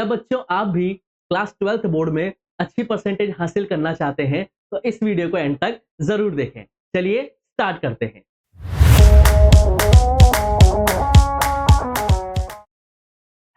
क्या बच्चों आप भी क्लास 12th बोर्ड में अच्छी परसेंटेज हासिल करना चाहते हैं तो इस वीडियो को एंड तक जरूर देखें। चलिए स्टार्ट करते हैं।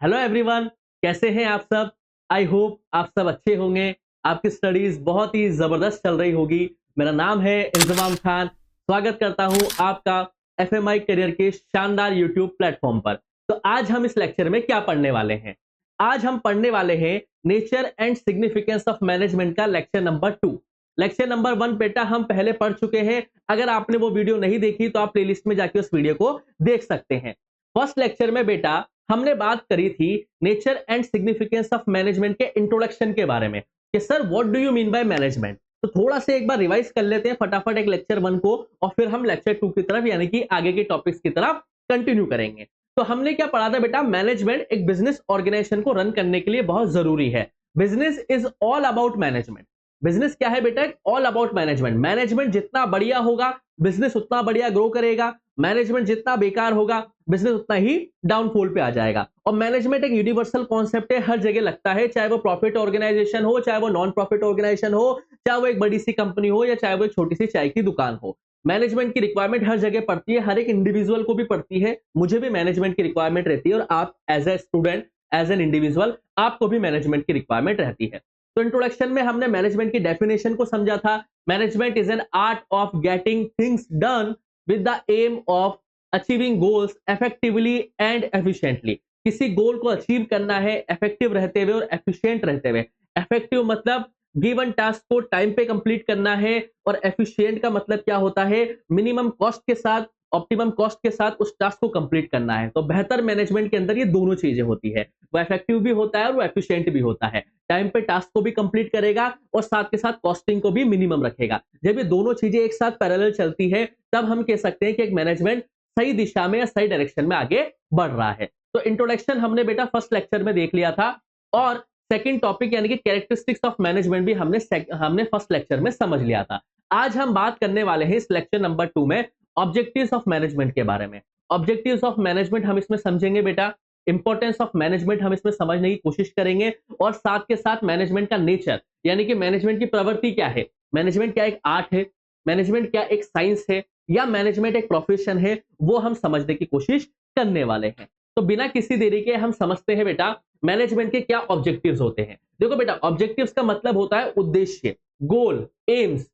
हेलो एवरीवन, कैसे हैं आप सब? आई होप आप सब अच्छे होंगे। आपकी स्टडीज बहुत ही जबरदस्त चल रही होगी। मेरा नाम है इंजमाम खान। स्वागत करता हूं आपका एफएमआई करियर के शानदार यूट्यूब प्लेटफॉर्म पर। तो आज हम इस लेक्चर में क्या पढ़ने वाले हैं? आज हम पढ़ने वाले हैं nature and significance of management का लेक्चर नंबर 2। लेक्चर नंबर 1 बेटा हम पहले पढ़ चुके हैं। अगर आपने वो वीडियो नहीं देखी तो आप प्लेलिस्ट में जाके उस वीडियो को देख सकते हैं। फर्स्ट लेक्चर में बेटा हमने बात करी थी nature and significance of management के इंट्रोडक्शन के बारे में कि sir what do you mean by management. तो थोड़ा सा एक बार रिवाइज कर लेते हैं फटाफट एक लेक्चर 1 को और फिर हम लेक्चर 2 की तरफ यानी कि आगे के टॉपिक्स की तरफ कंटिन्यू करेंगे। तो हमने क्या पढ़ा था बेटा? मैनेजमेंट एक बिजनेस ऑर्गेनाइजेशन को रन करने के लिए बहुत जरूरी है। Business is all about management. Business क्या है बेटा? All about management. मैनेजमेंट जितना बढ़िया होगा बिजनेस उतना बढ़िया ग्रो करेगा। मैनेजमेंट जितना बेकार होगा बिजनेस उतना ही डाउनफॉल पे आ जाएगा। और मैनेजमेंट एक यूनिवर्सल कॉन्सेप्ट है, हर जगह लगता है, चाहे वो प्रॉफिट ऑर्गेनाइजेशन हो, चाहे वो नॉन प्रॉफिट ऑर्गेनाइजेशन हो, चाहे वो एक बड़ी सी कंपनी हो या चाहे वो एक छोटी सी चाय की दुकान हो। मैनेजमेंट की रिक्वायरमेंट हर जगह पड़ती है, हर एक इंडिविजुअल को भी पड़ती है। मुझे भी मैनेजमेंट की रिक्वायरमेंट रहती है और आप as a student, as an individual, आपको भी मैनेजमेंट की रिक्वायरमेंट रहती है। तो इंट्रोडक्शन में हमने मैनेजमेंट की डेफिनेशन को समझा था। Management is an art of getting things done with the aim of achieving goals effectively and efficiently. किसी गोल को अचीव करना है इफेक्टिव रहते हुए और एफिशिएंट रहते हुए। इफेक्टिव मतलब गिवन टास्क को टाइम पे कंप्लीट करना है और एफिशिएंट का मतलब क्या होता है? मिनिमम कॉस्ट के साथ, ऑप्टिमम कॉस्ट के साथ उस टास्क को कंप्लीट करना है। तो बेहतर मैनेजमेंट के अंदर ये दोनों चीजें होती है, वो इफेक्टिव भी होता है और वो एफिशिएंट भी होता है। टाइम पे टास्क को भी कंप्लीट करेगा और साथ के साथ कॉस्टिंग को भी मिनिमम रखेगा। जब ये दोनों चीजें एक साथ पैरेलल चलती है तब हम कह सकते हैं कि एक मैनेजमेंट सही दिशा में या सही डायरेक्शन में आगे बढ़ रहा है। तो इंट्रोडक्शन हमने बेटा फर्स्ट लेक्चर में देख लिया था और सेकंड टॉपिक यानी कि कैरेक्टरिस्टिक्स ऑफ मैनेजमेंट भी हमने फर्स्ट लेक्चर में समझ लिया था। आज हम बात करने वाले हैं इस लेक्चर नंबर 2 में ऑब्जेक्टिव्स ऑफ मैनेजमेंट के बारे में। ऑब्जेक्टिव्स ऑफ मैनेजमेंट हम इसमें समझेंगे बेटा, इंपॉर्टेंस ऑफ मैनेजमेंट हम इसमें समझने की कोशिश करेंगे और साथ के साथ मैनेजमेंट का नेचर यानी कि मैनेजमेंट की प्रवृत्ति क्या है, मैनेजमेंट क्या एक आर्ट है, मैनेजमेंट क्या एक साइंस है या मैनेजमेंट एक प्रोफेशन है, वो हम समझने की कोशिश करने वाले हैं। तो बिना किसी देरी के हम समझते हैं बेटा मैनेजमेंट के क्या ऑब्जेक्टिव्स होते हैं। देखो बेटा, ऑब्जेक्टिव्स का मतलब होता है उद्देश्य, गोल, एम्स।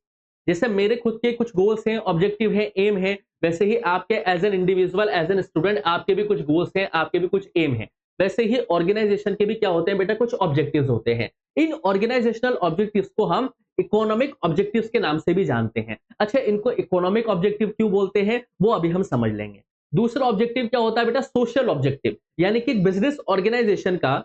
जैसे मेरे खुद के कुछ गोल्स हैं, ऑब्जेक्टिव है, एम है, वैसे ही आपके as an individual, as an student आपके भी कुछ गोल्स हैं, आपके भी कुछ एम है। वैसे ही ऑर्गेनाइजेशन के भी क्या होते हैं बेटा? कुछ ऑब्जेक्टिव्स होते हैं। इन ऑर्गेनाइजेशनल ऑब्जेक्टिव्स को हम इकोनॉमिक ऑब्जेक्टिव्स के नाम से भी जानते हैं। अच्छा, इनको इकोनॉमिक ऑब्जेक्टिव क्यों बोलते हैं वो अभी हम समझ लेंगे। दूसरा ऑब्जेक्टिव क्या होता है बेटा? सोशल ऑब्जेक्टिव, यानी कि बिजनेस ऑर्गेनाइजेशन का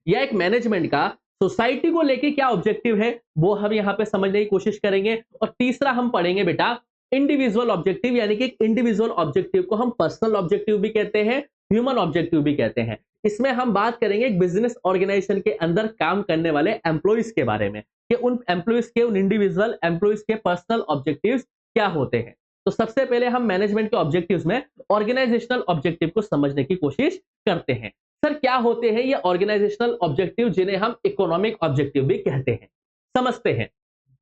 या एक मैनेजमेंट का सोसाइटी को लेके क्या ऑब्जेक्टिव है वो हम यहां पे समझने की कोशिश करेंगे। और तीसरा हम पढ़ेंगे बेटा इंडिविजुअल ऑब्जेक्टिव, यानी कि इंडिविजुअल ऑब्जेक्टिव को हम पर्सनल ऑब्जेक्टिव भी कहते हैं, ह्यूमन ऑब्जेक्टिव भी कहते हैं। इसमें हम बात करेंगे एक बिजनेस ऑर्गेनाइजेशन के अंदर काम करने वाले एम्प्लॉइज के बारे में कि उन एम्प्लॉइज के, उन इंडिविजुअल एम्प्लॉइज के पर्सनल ऑब्जेक्टिव्स क्या होते हैं। तो सबसे पहले हम मैनेजमेंट के ऑब्जेक्टिव्स में ऑर्गेनाइजेशनल ऑब्जेक्टिव को समझने की कोशिश करते हैं। सर क्या होते हैं ये ऑर्गेनाइजेशनल ऑब्जेक्टिव जिन्हें हम इकोनॉमिक ऑब्जेक्टिव भी कहते हैं? समझते हैं।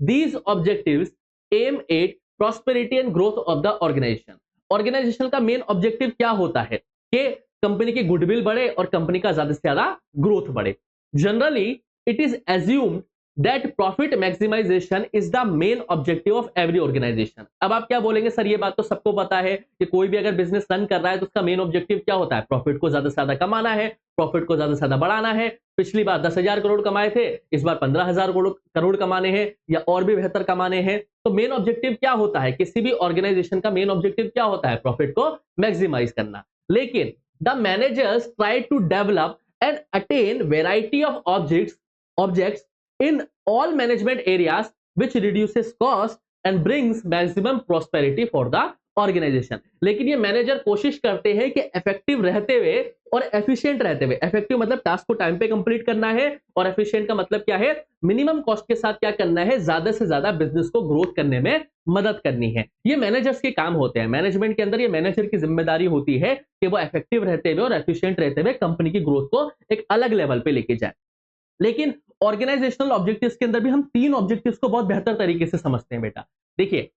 These objectives aim at prosperity and growth of the organisation. Organisation का मेन ऑब्जेक्टिव क्या होता है कि कंपनी की गुडविल बढ़े और कंपनी का ज्यादा से ज्यादा ग्रोथ बढ़े। Generally it is assumed that profit maximisation is the main objective of every organisation. अब आप क्या बोलेंगे? सर ये बात तो सबको पता है कि कोई भी अगर बिजनेस रन कर रहा है तो उसका मेन ऑब्जेक्टिव क्या होता है? प्रॉफिट को ज्यादा से ज्यादा कमाना है, प्रॉफिट को ज्यादा से ज्यादा बढ़ाना है। पिछली बार 10,000 करोड़ कमाए थे, इस बार 15,000 करोड़ कमाने हैं या और भी बेहतर कमाने हैं। तो मेन ऑब्जेक्टिव क्या होता है? किसी भी ऑर्गेनाइजेशन का मेन ऑब्जेक्टिव क्या होता है? प्रॉफिट को मैक्सिमाइज करना। लेकिन the managers try to develop and attain variety of objects in all management areas which reduces cost and brings maximum prosperity for the organisation. लेकिन ये मैनेजर कोशिश करते हैं कि इफेक्टिव रहते हुए और एफिशिएंट रहते हुए, इफेक्टिव मतलब टास्क को टाइम पे कंप्लीट करना है, और एफिशिएंट का मतलब क्या है, मिनिमम कॉस्ट के साथ क्या करना है, ज्यादा से ज्यादा बिजनेस को ग्रोथ करने में मदद करनी है। ये मैनेजर्स के काम होते हैं। मैनेजमेंट के अंदर ये मैनेजर की जिम्मेदारी होती है कि वो इफेक्टिव रहते हुए और एफिशिएंट रहते हुए कंपनी की ग्रोथ को एक अलग लेवल पे लेके जाए। लेकिन ऑर्गेनाइजेशनल ऑब्जेक्टिव्स के अंदर भी हम तीन ऑब्जेक्टिव्स को बहुत बेहतर तरीके से समझते हैं बेटा। देखिए,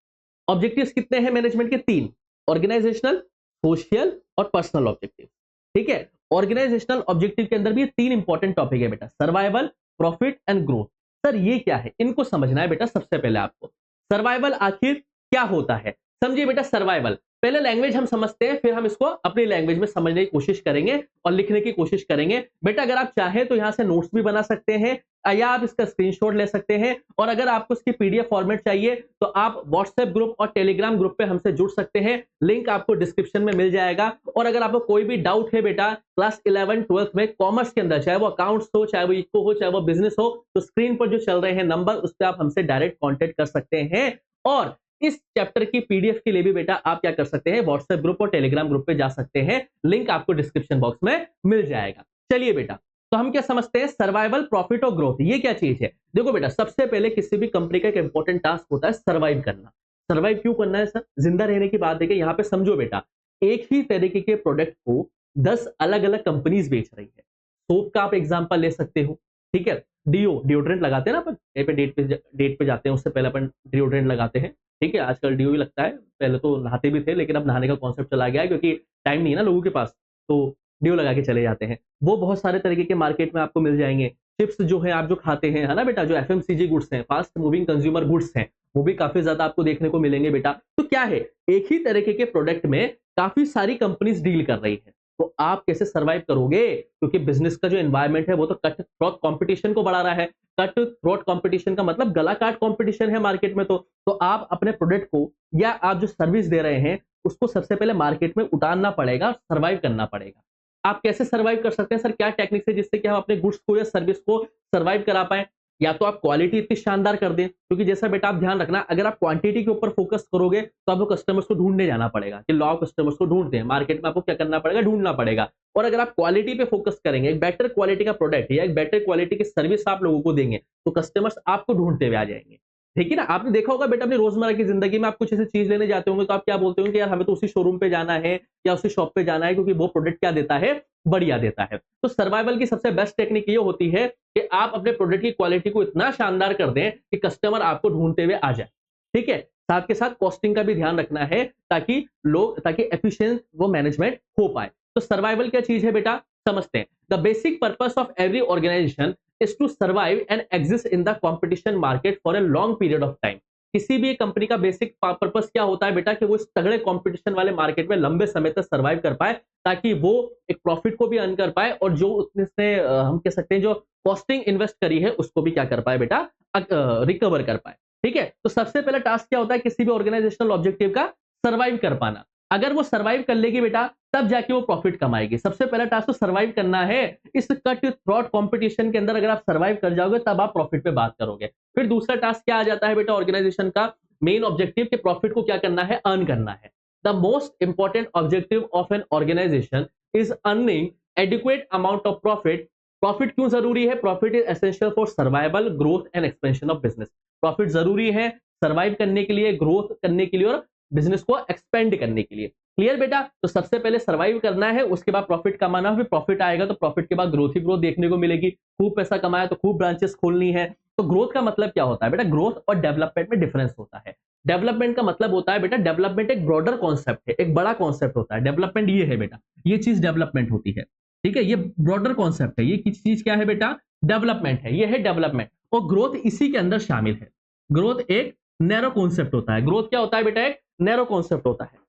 ऑब्जेक्टिव्स कितने हैं मैनेजमेंट के? तीन। ऑर्गेनाइजेशनल, सोशल और पर्सनल ऑब्जेक्टिव। ठीक है, ऑर्गेनाइजेशनल ऑब्जेक्टिव के अंदर भी ये तीन इंपॉर्टेंट टॉपिक है बेटा, survival, profit and growth. Sir ये क्या है, इनको समझना है बेटा। सबसे पहले आपको सर्वाइवल आखिर क्या होता है समझिए बेटा। सर्वाइवल, पहले लैंग्वेज हम समझते हैं, फिर हम इसको अपनी लैंग्वेज में समझने की कोशिश करेंगे और लिखने की कोशिश करेंगे। बेटा अगर आप चाहें तो यहां से नोट्स भी बना सकते हैं, या आप इसका स्क्रीनशॉट ले सकते हैं, और अगर आपको इसकी पीडीएफ फॉर्मेट चाहिए तो आप व्हाट्सएप ग्रुप और टेलीग्राम ग्रुप पे हमसे जुड़ सकते हैं। लिंक आपको डिस्क्रिप्शन में मिल जाएगा। और अगर आपको कोई भी डाउट है बेटा क्लास 11 12 में कॉमर्स के अंदर, चाहे वो अकाउंट्स हो, चाहे वो इको हो, चाहे वो बिजनेस हो, तो स्क्रीन पर जो चल रहे हैं नंबर, उस पर आप हमसे डायरेक्ट कॉन्टेक्ट कर सकते हैं। और इस चैप्टर की पीडीएफ के लिए भी बेटा आप क्या कर सकते हैं, व्हाट्सएप ग्रुप और टेलीग्राम ग्रुप पे जा सकते हैं। लिंक आपको डिस्क्रिप्शन बॉक्स में मिल जाएगा। चलिए बेटा, तो हम क्या समझते हैं, सर्वाइवल, प्रॉफिट और ग्रोथ, ये क्या चीज है? देखो बेटा, सबसे पहले किसी भी कंपनी का एक इंपॉर्टेंट टास्क होता है सर्वाइव करना। सर्वाइव क्यों करना है सर? जिंदा रहने की बात है कि यहाँ पे समझो बेटा, एक ही तरीके के प्रोडक्ट को 10 अलग अलग कंपनीज बेच रही है। सोप का आप एग्जांपल ले सकते हो, ठीक है। डिओड्रेंट लगाते हैं ना अपन, डेट पे जाते हैं, उससे पहले अपन डिओड्रेंट लगाते हैं, ठीक है। आजकल डीओ भी लगता है, पहले तो नहाते भी थे, लेकिन अब नहाने का कॉन्सेप्ट चला गया है क्योंकि टाइम नहीं है ना लोगों के पास, तो डीओ लगा के चले जाते हैं। वो बहुत सारे तरीके के मार्केट में आपको मिल जाएंगे। चिप्स जो है आप जो खाते हैं, है ना बेटा, जो एफएमसीजी गुड्स हैं, फास्ट मूविंग कंज्यूमर गुड्स हैं, वो भी काफी ज्यादा आपको देखने को मिलेंगे बेटा। तो क्या है, एक ही तरीके के प्रोडक्ट में काफी सारी कंपनीज डील कर रही है। तो आप कैसे सर्वाइव करोगे? क्योंकि बिजनेस का जो एनवायरमेंट है वो तो कट थ्रोट कंपटीशन को बढ़ा रहा है। कट थ्रोट कंपटीशन का मतलब गला काट कंपटीशन है मार्केट में। तो आप अपने प्रोडक्ट को या आप जो सर्विस दे रहे हैं उसको सबसे पहले मार्केट में उतारना पड़ेगा, सर्वाइव करना पड़ेगा। आप कैसे सर्वाइव कर सकते हैं सर? क्या टेक्निक है जिससे कि हम अपने गुड्स को या सर्विस को सर्वाइव करा पाए? या तो आप क्वालिटी इतनी शानदार कर दें, क्योंकि जैसा बेटा आप ध्यान रखना, अगर आप क्वांटिटी के ऊपर फोकस करोगे तो आपको कस्टमर्स को ढूंढने जाना पड़ेगा कि लॉ कस्टमर्स को ढूंढते हैं मार्केट में, आपको क्या करना पड़ेगा, ढूंढना पड़ेगा। और अगर आप क्वालिटी पे फोकस करेंगे, एक बेटर क्वालिटी का प्रोडक्ट या एक बेटर क्वालिटी की सर्विस आप लोगों को देंगे, तो कस्टमर्स आपको ढूंढते हुए आ जाएंगे। ठीक है ना? आपने देखा होगा बेटा अपनी रोजमर्रा की जिंदगी में, आप कुछ ऐसी चीज लेने जाते होंगे तो आप क्या बोलते होंगे कि यार हमें तो उसी शोरूम पे जाना है या उसी शॉप पे जाना है, क्योंकि वो प्रोडक्ट क्या देता है, बढ़िया देता है। तो सर्वाइवल की सबसे बेस्ट टेक्निक ये होती है कि आप अपने प्रोडक्ट की क्वालिटी को इतना शानदार कर दें कि कस्टमर आपको ढूंढते हुए आ जाए। ठीक है, साथ के साथ कॉस्टिंग का भी ध्यान रखना है ताकि एफिशिएंट वो मैनेजमेंट हो पाए। तो सर्वाइवल क्या चीज है बेटा, समझते हैं। The basic purpose of every organisation is to survive and exist in the competition market for a long period of time. किसी भी कंपनी का बेसिक पर्पस क्या होता है बेटा, कि वो इस तगड़े कंपटीशन वाले मार्केट में लंबे समय तक सर्वाइव कर पाए, ताकि वो एक प्रॉफिट को भी अर्न कर पाए और जो उसने हम कह सकते हैं जो कॉस्टिंग इन्वेस्ट करी है उसको भी क्या कर पाए बेटा, रिकवर कर पाए। ठीक है, तो सबसे पहला टास्क क्या होता है किसी भी ऑर्गेनाइजेशनल ऑब्जेक्टिव का, सर्वाइव कर पाना। अगर वो सर्वाइव कर लेगी बेटा तब जाके वो प्रॉफिट कमाएगी। सबसे पहला टास्क तो सर्वाइव करना है। इस कट थ्रोट कंपटीशन के अंदर अगर आप सर्वाइव कर जाओगे तब आप प्रॉफिट पे बात करोगे। फिर दूसरा टास्क क्या आ जाता है बेटा, ऑर्गेनाइजेशन का मेन ऑब्जेक्टिव कि प्रॉफिट को क्या करना है, अर्न करना है। The most important objective of an organisation is earning adequate amount of profit. Profit क्यों जरूरी है? Profit is essential for survival, growth and expansion of business. Profit जरूरी है सर्वाइव करने के लिए, ग्रोथ करने के लिए और बिजनेस को एक्सपेंड करने के लिए। क्लियर बेटा? तो सबसे पहले सर्वाइव करना है, उसके बाद प्रॉफिट कमाना है, फिर प्रॉफिट आएगा तो प्रॉफिट के बाद ग्रोथ ही ग्रोथ देखने को मिलेगी। खूब पैसा कमाया तो खूब ब्रांचेस खोलनी है। तो ग्रोथ का मतलब क्या होता है बेटा? ग्रोथ और डेवलपमेंट में डिफरेंस होता है। डेवलपमेंट का मतलब होता है बेटा, डेवलपमेंट एक ब्रॉडर कॉन्सेप्ट है, एक बड़ा कॉन्सेप्ट होता है। डेवलपमेंट ये है बेटा, ये चीज डेवलपमेंट होती है। ठीक है, ये ब्रॉडर कॉन्सेप्ट है, ये चीज क्या है बेटा, डेवलपमेंट है, ये है डेवलपमेंट। और ग्रोथ इसी के अंदर शामिल है। ग्रोथ एक नैरो कॉन्सेप्ट होता है। ग्रोथ क्या होता है बेटा? एक नैरो कॉन्सेप्ट होता है।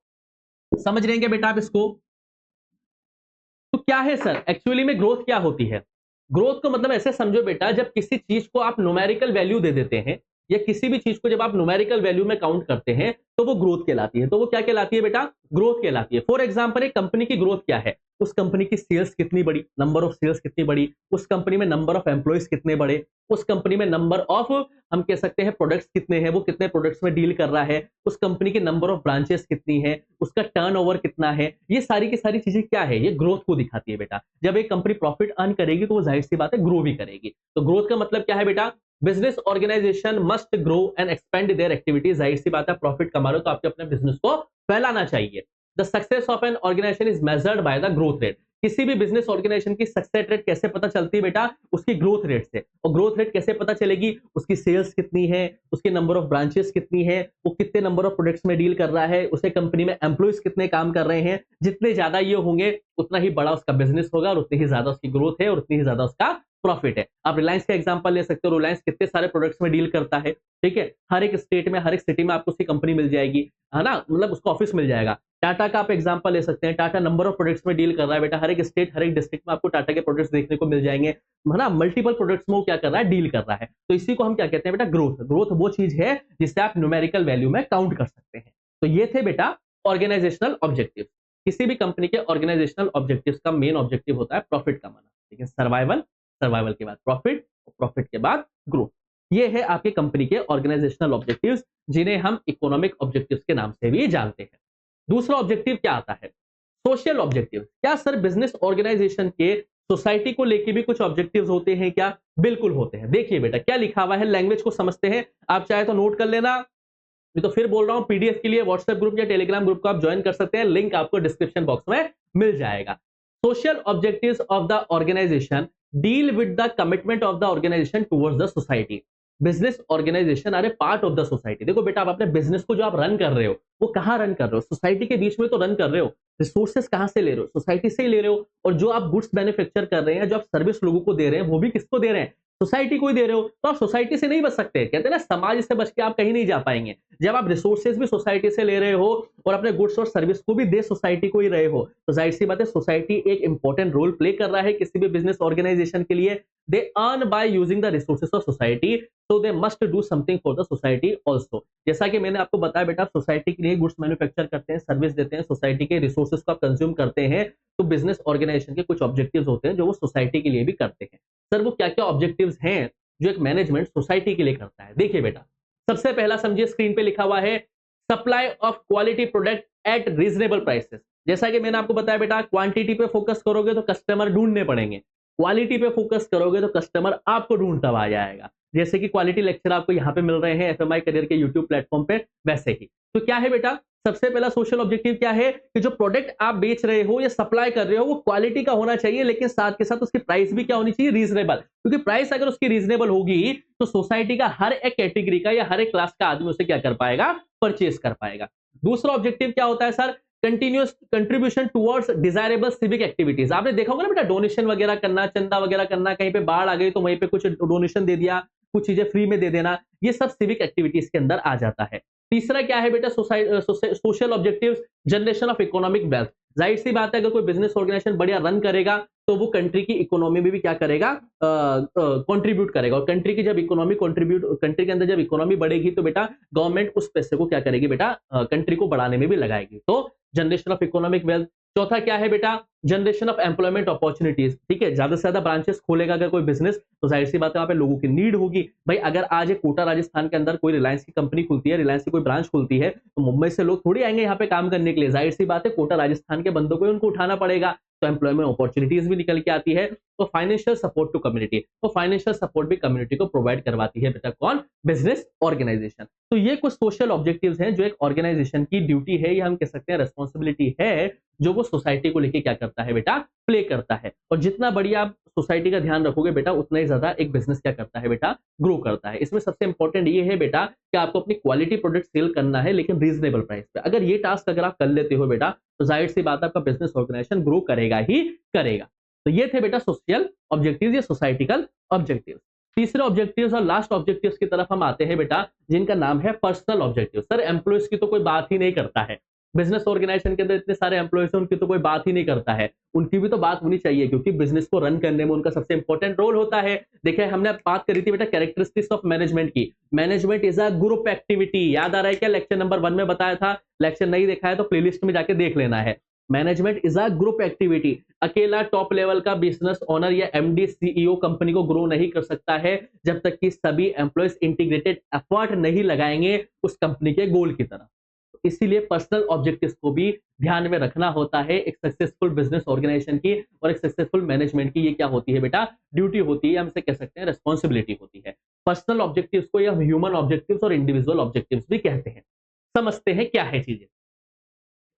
समझ रहे हैं बेटा आप इसको? तो क्या है सर एक्चुअली में ग्रोथ क्या होती है? ग्रोथ को मतलब ऐसे समझो बेटा, जब किसी चीज को आप न्यूमेरिकल वैल्यू दे देते हैं, या किसी भी चीज को जब आप न्यूमेरिकल वैल्यू में काउंट करते हैं तो वो ग्रोथ कहलाती है। तो वो क्या कहलाती है बेटा? ग्रोथ कहलाती है। फॉर एग्जाम्पल एक कंपनी की ग्रोथ क्या है? उस कंपनी की सेल्स कितनी बड़ी, नंबर ऑफ सेल्स कितनी बड़ी, उस कंपनी में नंबर ऑफ एम्प्लॉइज कितने बड़े, उस कंपनी में नंबर ऑफ, हम कह सकते हैं प्रोडक्ट्स कितने हैं, वो कितने प्रोडक्ट्स में डील कर रहा है, उस कंपनी के नंबर ऑफ ब्रांचेस कितनी है, उसका टर्नओवर कितना है। ये सारी की सारी चीजें क्या है? ये ग्रोथ को दिखाती है बेटा। जब एक कंपनी प्रॉफिट अर्न करेगी तो वो जाहिर सी बात है ग्रो भी करेगी। तो ग्रोथ का मतलब क्या है बेटा? Business organisation must grow and expand their activities. जाहिर सी बात है प्रॉफिट कमा रहे हो तो आपके अपने बिजनेस को फैलाना चाहिए। The success of an organisation is measured by the growth rate. किसी भी बिजनेस ऑर्गेनाइजेशन की सक्सेस रेट कैसे पता चलती है बेटा? उसकी ग्रोथ रेट से। और ग्रोथ रेट कैसे पता चलेगी? उसकी सेल्स कितनी है, उसके नंबर ऑफ ब्रांचेस कितनी है, वो कितने नंबर ऑफ प्रोडक्ट्स में डील कर रहा है, उसे कंपनी में एम्प्लॉइज कितने काम कर रहे हैं। जितने ज्यादा ये होंगे उतना ही बड़ा उसका बिजनेस होगा और उतनी ही ज्यादा उसकी ग्रोथ है और उतनी ही ज्यादा उसका प्रॉफिट है। आप रिलायंस का एग्जांपल ले सकते हो। रिलायंस कितने सारे प्रोडक्ट्स में डील करता है, ठीक है। हर एक स्टेट में, हर एक सिटी में आपको उसकी कंपनी मिल जाएगी, है ना, मतलब उसका ऑफिस मिल जाएगा। टाटा का आप एग्जांपल ले सकते हैं। टाटा नंबर ऑफ प्रोडक्ट्स में डील कर रहा है बेटा। हर एक स्टेट, हर एक डिस्ट्रिक्ट में आपको टाटा के प्रोडक्ट्स देखने को मिल जाएंगे, है ना। मल्टीपल प्रोडक्ट्स में वो क्या कर रहा है? डील कर रहा है। तो इसी को हम क्या कहते हैं बेटा? ग्रोथ। ग्रोथ वो चीज है जिससे आप न्यूमेरिकल वैल्यू में काउंट कर सकते हैं। तो ये थे बेटा ऑर्गेनाइजेशनल ऑब्जेक्टिव। किसी भी कंपनी के ऑर्गेनाइजेशनल ऑब्जेक्टिव्स का मेन ऑब्जेक्टिव होता है प्रॉफिट कमाना, ठीक है। सर्वाइवल, सर्वाइवल के बाद प्रॉफिट, प्रॉफिट के बाद ग्रोथ। ये है आपके कंपनी के ऑर्गेनाइजेशनल ऑब्जेक्टिव्स, जिन्हें हम इकोनॉमिक ऑब्जेक्टिव्स के नाम से भी जानते हैं। दूसरा ऑब्जेक्टिव क्या आता है? Social objective. क्या सर बिजनेस ऑर्गेनाइजेशन के सोसाइटी को लेके भी कुछ ऑब्जेक्टिव्स होते हैं क्या? बिल्कुल होते हैं। देखिए बेटा क्या लिखा हुआ है, लैंग्वेज को समझते हैं। आप चाहे तो नोट कर लेना, नहीं तो फिर बोल रहा हूं पीडीएफ के लिए व्हाट्सएप ग्रुप या टेलीग्राम ग्रुप को आप ज्वाइन कर सकते हैं। लिंक आपको डिस्क्रिप्शन बॉक्स में मिल जाएगा। Social objectives of the organisation deal with the commitment of the organisation towards the society. Business organisation are a part of the society. देखो बेटा आप अपने बिजनेस को जो आप रन कर रहे हो वो कहां रन कर रहे हो? सोसाइटी के बीच में तो रन कर रहे हो। रिसोर्सेस कहां से ले रहे हो? सोसाइटी से ही ले रहे हो। और जो आप गुड्स मैन्युफैक्चर कर रहे हैं, जो आप सर्विस लोगों को दे रहे हैं, वो भी किसको दे रहे हैं? सोसाइटी को ही दे रहे हो। तो आप सोसाइटी से नहीं बच सकते। कहते हैं ना समाज से बच के आप कहीं नहीं जा पाएंगे। जब आप रिसोर्सेज भी सोसाइटी से ले रहे हो और अपने गुड्स और सर्विस को भी दे सोसाइटी को ही रहे हो, तो जाहिर सी बात है सोसाइटी एक इंपॉर्टेंट रोल प्ले कर रहा है किसी भी बिजनेस ऑर्गेनाइजेशन के लिए। They earn by using the resources of society, so they must do something for the society also। जैसा कि मैंने आपको बताया बेटा, सोसाइटी के लिए गुड्स मैन्युफैक्चर करते हैं, सर्विस देते हैं, सोसाइटी के रिसोर्सेज को आप कंज्यूम करते हैं, तो बिजनेस ऑर्गेनाइजेशन के कुछ ऑब्जेक्टिव्स होते हैं जो वो सोसाइटी के लिए भी करते हैं। सर वो क्या क्या ऑब्जेक्टिव्स हैं जो एक मैनेजमेंट सोसाइटी के लिए करता है? देखिए बेटा, सबसे पहला समझिए, स्क्रीन पे लिखा हुआ है supply of quality product at reasonable prices. जैसा कि मैंने आपको बताया बेटा, क्वांटिटी पे फोकस करोगे तो कस्टमर ढूंढने पड़ेंगे, क्वालिटी पे फोकस करोगे तो कस्टमर आपको ढूंढता हुआ आ जाएगा। जैसे कि क्वालिटी लेक्चर आपको यहाँ पे मिल रहे हैं एफएमआई करियर के यूट्यूब प्लेटफॉर्म पे, वैसे ही। तो क्या है बेटा, सबसे पहला सोशल ऑब्जेक्टिव क्या है कि जो प्रोडक्ट आप बेच रहे हो या सप्लाई कर रहे हो वो क्वालिटी का होना चाहिए, लेकिन साथ के साथ उसकी प्राइस भी क्या होनी चाहिए? रीजनेबल। क्योंकि प्राइस अगर उसकी रीजनेबल होगी तो सोसाइटी का हर एक कैटेगरी का या हर एक क्लास का आदमी उसे क्या कर पाएगा? परचेज कर पाएगा। दूसरा ऑब्जेक्टिव क्या होता है sir? Continuous contribution towards desirable civic activities. आपने देखा होगा ना बेटा, डोनेशन वगैरह करना, चंदा वगैरह करना, कहीं पे बाढ़ आ गई तो वहीं पे कुछ डोनेशन दे दिया, कुछ चीजें फ्री में दे देना, ये सब सिविक एक्टिविटीज के अंदर आ जाता है। तीसरा क्या है बेटा? Social objectives, generation of economic wealth. जाहिर सी बात है अगर कोई बिजनेस ऑर्गेनाइजेशन बढ़िया रन करेगा तो वो कंट्री की इकोनॉमी में भी क्या करेगा? कंट्रीब्यूट करेगा। और कंट्री की जब इकोनॉमी कंट्रीब्यूट, कंट्री के अंदर जब इकोनॉमी बढ़ेगी तो बेटा गवर्नमेंट उस पैसे को क्या करेगी बेटा? कंट्री को बढ़ाने में भी लगाएगी। तो जनरेशन ऑफ इकोनॉमिक वेल्थ। चौथा क्या है बेटा? Generation of employment opportunities. ठीक है, ज्यादा से ज्यादा ब्रांचेस खोलेगा अगर कोई बिजनेस तो जाहिर सी बात है वहां पे लोगों की नीड होगी। भाई अगर आज एक कोटा राजस्थान के अंदर कोई रिलायंस की कंपनी खुलती है, रिलायंस की कोई ब्रांच खुलती है, तो मुंबई से लोग थोड़ी आएंगे यहाँ पे काम करने के लिए। जाहिर सी बात है कोटा राजस्थान के बंदों को ही उनको उठाना पड़ेगा, तो एम्प्लॉयमेंट अपॉर्चुनिटीज भी निकल के आती है। तो फाइनेंशियल सपोर्ट टू कम्युनिटी, तो फाइनेंशियल सपोर्ट भी कम्युनिटी को प्रोवाइड करवाती है बेटा कौन? Business organisation. तो ये कुछ सोशल ऑब्जेक्टिव्स हैं जो एक ऑर्गेनाइजेशन की ड्यूटी है या हम कह सकते हैं रिस्पॉन्सिबिलिटी है, जो वो सोसाइटी को लेके क्या करता है बेटा? प्ले करता है। और जितना बढ़िया आप सोसाइटी का ध्यान रखोगे बेटा उतना ही ज्यादा एक बिजनेस क्या करता है बेटा? ग्रो करता है। इसमें सबसे इंपॉर्टेंट ये है बेटा कि आपको अपनी क्वालिटी प्रोडक्ट सेल करना है, लेकिन रीजनेबल प्राइस पे। अगर ये टास्क अगर आप कर लेते हो बेटा तो जाहिर सी बात है आपका बिजनेस ऑर्गेनाइजेशन ग्रो करेगा ही करेगा। तो ये थे बेटा सोशल ऑब्जेक्टिव्स या सोसाइटिकल ऑब्जेक्टिव्स। तीसरे ऑब्जेक्टिव्स और लास्ट ऑब्जेक्टिव्स की तरफ हम आते हैं बेटा, जिनका नाम है पर्सनल ऑब्जेक्टिव। सर एम्प्लॉयज की तो कोई बात ही नहीं करता है, बिजनेस ऑर्गेनाइजेशन के अंदर इतने सारे एम्प्लॉयज हैं, उनकी तो कोई बात ही नहीं करता है। उनकी भी तो बात होनी चाहिए, क्योंकि बिजनेस को रन करने में उनका सबसे इंपॉर्टेंट रोल होता है। देखिए, हमने बात करी थी बेटा कैरेक्टरिस्टिक्स ऑफ मैनेजमेंट की। Management is a group activity. याद आ रहा है क्या? लेक्चर नंबर 1 में बताया था। लेक्चर नहीं देखा है तो प्लेलिस्ट में जाके देख लेना है। Management is a group activity. अकेला टॉप लेवल का बिजनेस ओनर या एमडी सीईओ कंपनी को ग्रो नहीं कर सकता है जब तक कि सभी एम्प्लॉयज इंटीग्रेटेड एफर्ट नहीं लगाएंगे उस कंपनी के गोल की तरफ। इसीलिए पर्सनल ऑब्जेक्टिव्स को भी ध्यान में रखना होता है एक सक्सेसफुल बिजनेस ऑर्गेनाइजेशन की और एक सक्सेसफुल मैनेजमेंट की। ये क्या होती है बेटा? ड्यूटी होती है, हम इसे कह सकते हैं रिस्पॉन्सिबिलिटी होती है। पर्सनल ऑब्जेक्टिव्स को या ह्यूमन ऑब्जेक्टिव्स और इंडिविजुअल ऑब्जेक्टिव्स भी कहते हैं। समझते हैं क्या है चीजें।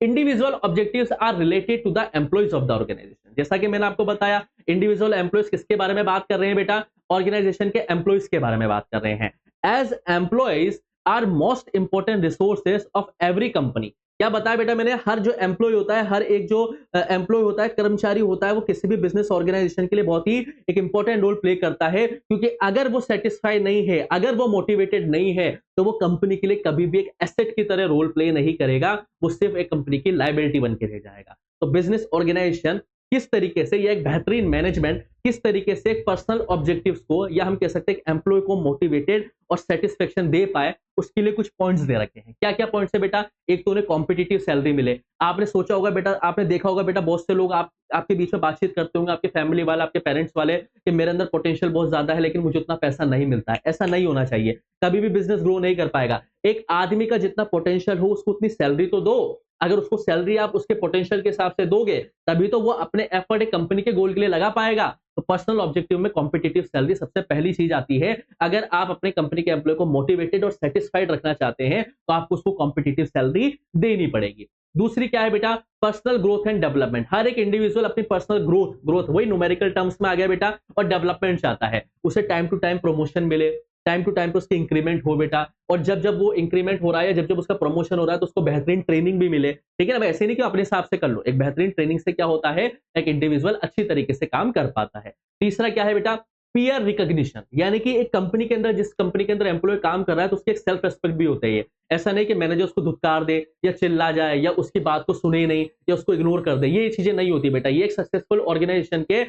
Individual objectives are related to the employees of the organisation. जैसा कि मैंने आपको बताया, इंडिविजुअल एम्प्लॉयज किसके बारे में बात कर रहे हैं बेटा? ऑर्गेनाइजेशन के एम्प्लॉयज के बारे में बात कर रहे हैं। As employees are most important resources of every company. क्या बताया बेटा मैंने? हर जो एम्प्लॉय होता है, हर एक जो एम्प्लॉय होता है, कर्मचारी होता है, वो किसी भी बिजनेस ऑर्गेनाइजेशन के लिए बहुत ही एक इंपॉर्टेंट रोल प्ले करता है। क्योंकि अगर वो सेटिस्फाई नहीं है, अगर वो मोटिवेटेड नहीं है, तो वो कंपनी के लिए कभी भी एक एसेट की तरह रोल प्ले नहीं करेगा। वो सिर्फ एक कंपनी की लायबिलिटी बन के रह जाएगा। तो बिजनेस ऑर्गेनाइजेशन किस तरीके से, या एक बेहतरीन मैनेजमेंट किस तरीके से पर्सनल ऑब्जेक्टिव्स को, या हम कह सकते हैं एम्प्लॉय को मोटिवेटेड और सेटिस्फेक्शन दे पाए, उसके लिए कुछ पॉइंट्स दे रखे हैं। क्या क्या पॉइंट्स है बेटा? एक तो उन्हें कॉम्पिटिटिव सैलरी मिले। आपने सोचा होगा बेटा, आपने देखा होगा बेटा, बहुत से लोग आपके बीच में बातचीत करते होंगे, आपके फैमिली वाले, आपके पेरेंट्स वाले, कि मेरे अंदर पोटेंशियल बहुत ज्यादा है लेकिन मुझे उतना पैसा नहीं मिलता है। ऐसा नहीं होना चाहिए। कभी भी बिजनेस ग्रो नहीं कर पाएगा। एक आदमी का जितना पोटेंशियल हो उसको उतनी सैलरी तो दो। अगर उसको सैलरी आप उसके पोटेंशियल के हिसाब से दोगे, तभी तो वो अपने एफर्ट एक कंपनी के गोल के लिए लगा पाएगा। तो पर्सनल ऑब्जेक्टिव में कॉम्पिटिटिव सैलरी सबसे पहली चीज आती है। अगर आप अपने कंपनी के एम्प्लॉय को मोटिवेटेड और सेटिस्फाइड रखना चाहते हैं, तो आपको उसको कॉम्पिटिटिव सैलरी देनी पड़ेगी। दूसरी क्या है बेटा? Personal growth and development. हर एक इंडिविजुअल अपनी पर्सनल ग्रोथ वही न्यूमेरिकल टर्म्स में आ गया बेटा, और डेवलपमेंट चाहता है। उसे टाइम टू टाइम प्रमोशन मिले, टाइम टू टाइम पे उसकी इंक्रीमेंट हो बेटा। और जब जब वो इंक्रीमेंट हो रहा है, जब जब उसका प्रमोशन हो रहा है, तो उसको बेहतरीन ट्रेनिंग भी मिले। ठीक है ना? ऐसे नहीं कि अपने हिसाब से कर लो। एक बेहतरीन ट्रेनिंग से क्या होता है, एक इंडिविजुअल अच्छी तरीके से काम कर पाता है। तीसरा क्या है बेटा? Peer recognition. यानी कि एक कंपनी के अंदर, जिस कंपनी के अंदर एम्प्लॉय काम कर रहा है, तो उसकी एक सेल्फ रेस्पेक्ट भी होता है। ऐसा नहीं कि मैनेजर उसको धुतकार दे या चिल्ला जाए या उसकी बात को सुने नहीं या उसको इग्नोर कर दे। ये चीजें नहीं होती बेटा। ये एक सक्सेसफुल ऑर्गेनाइजेशन के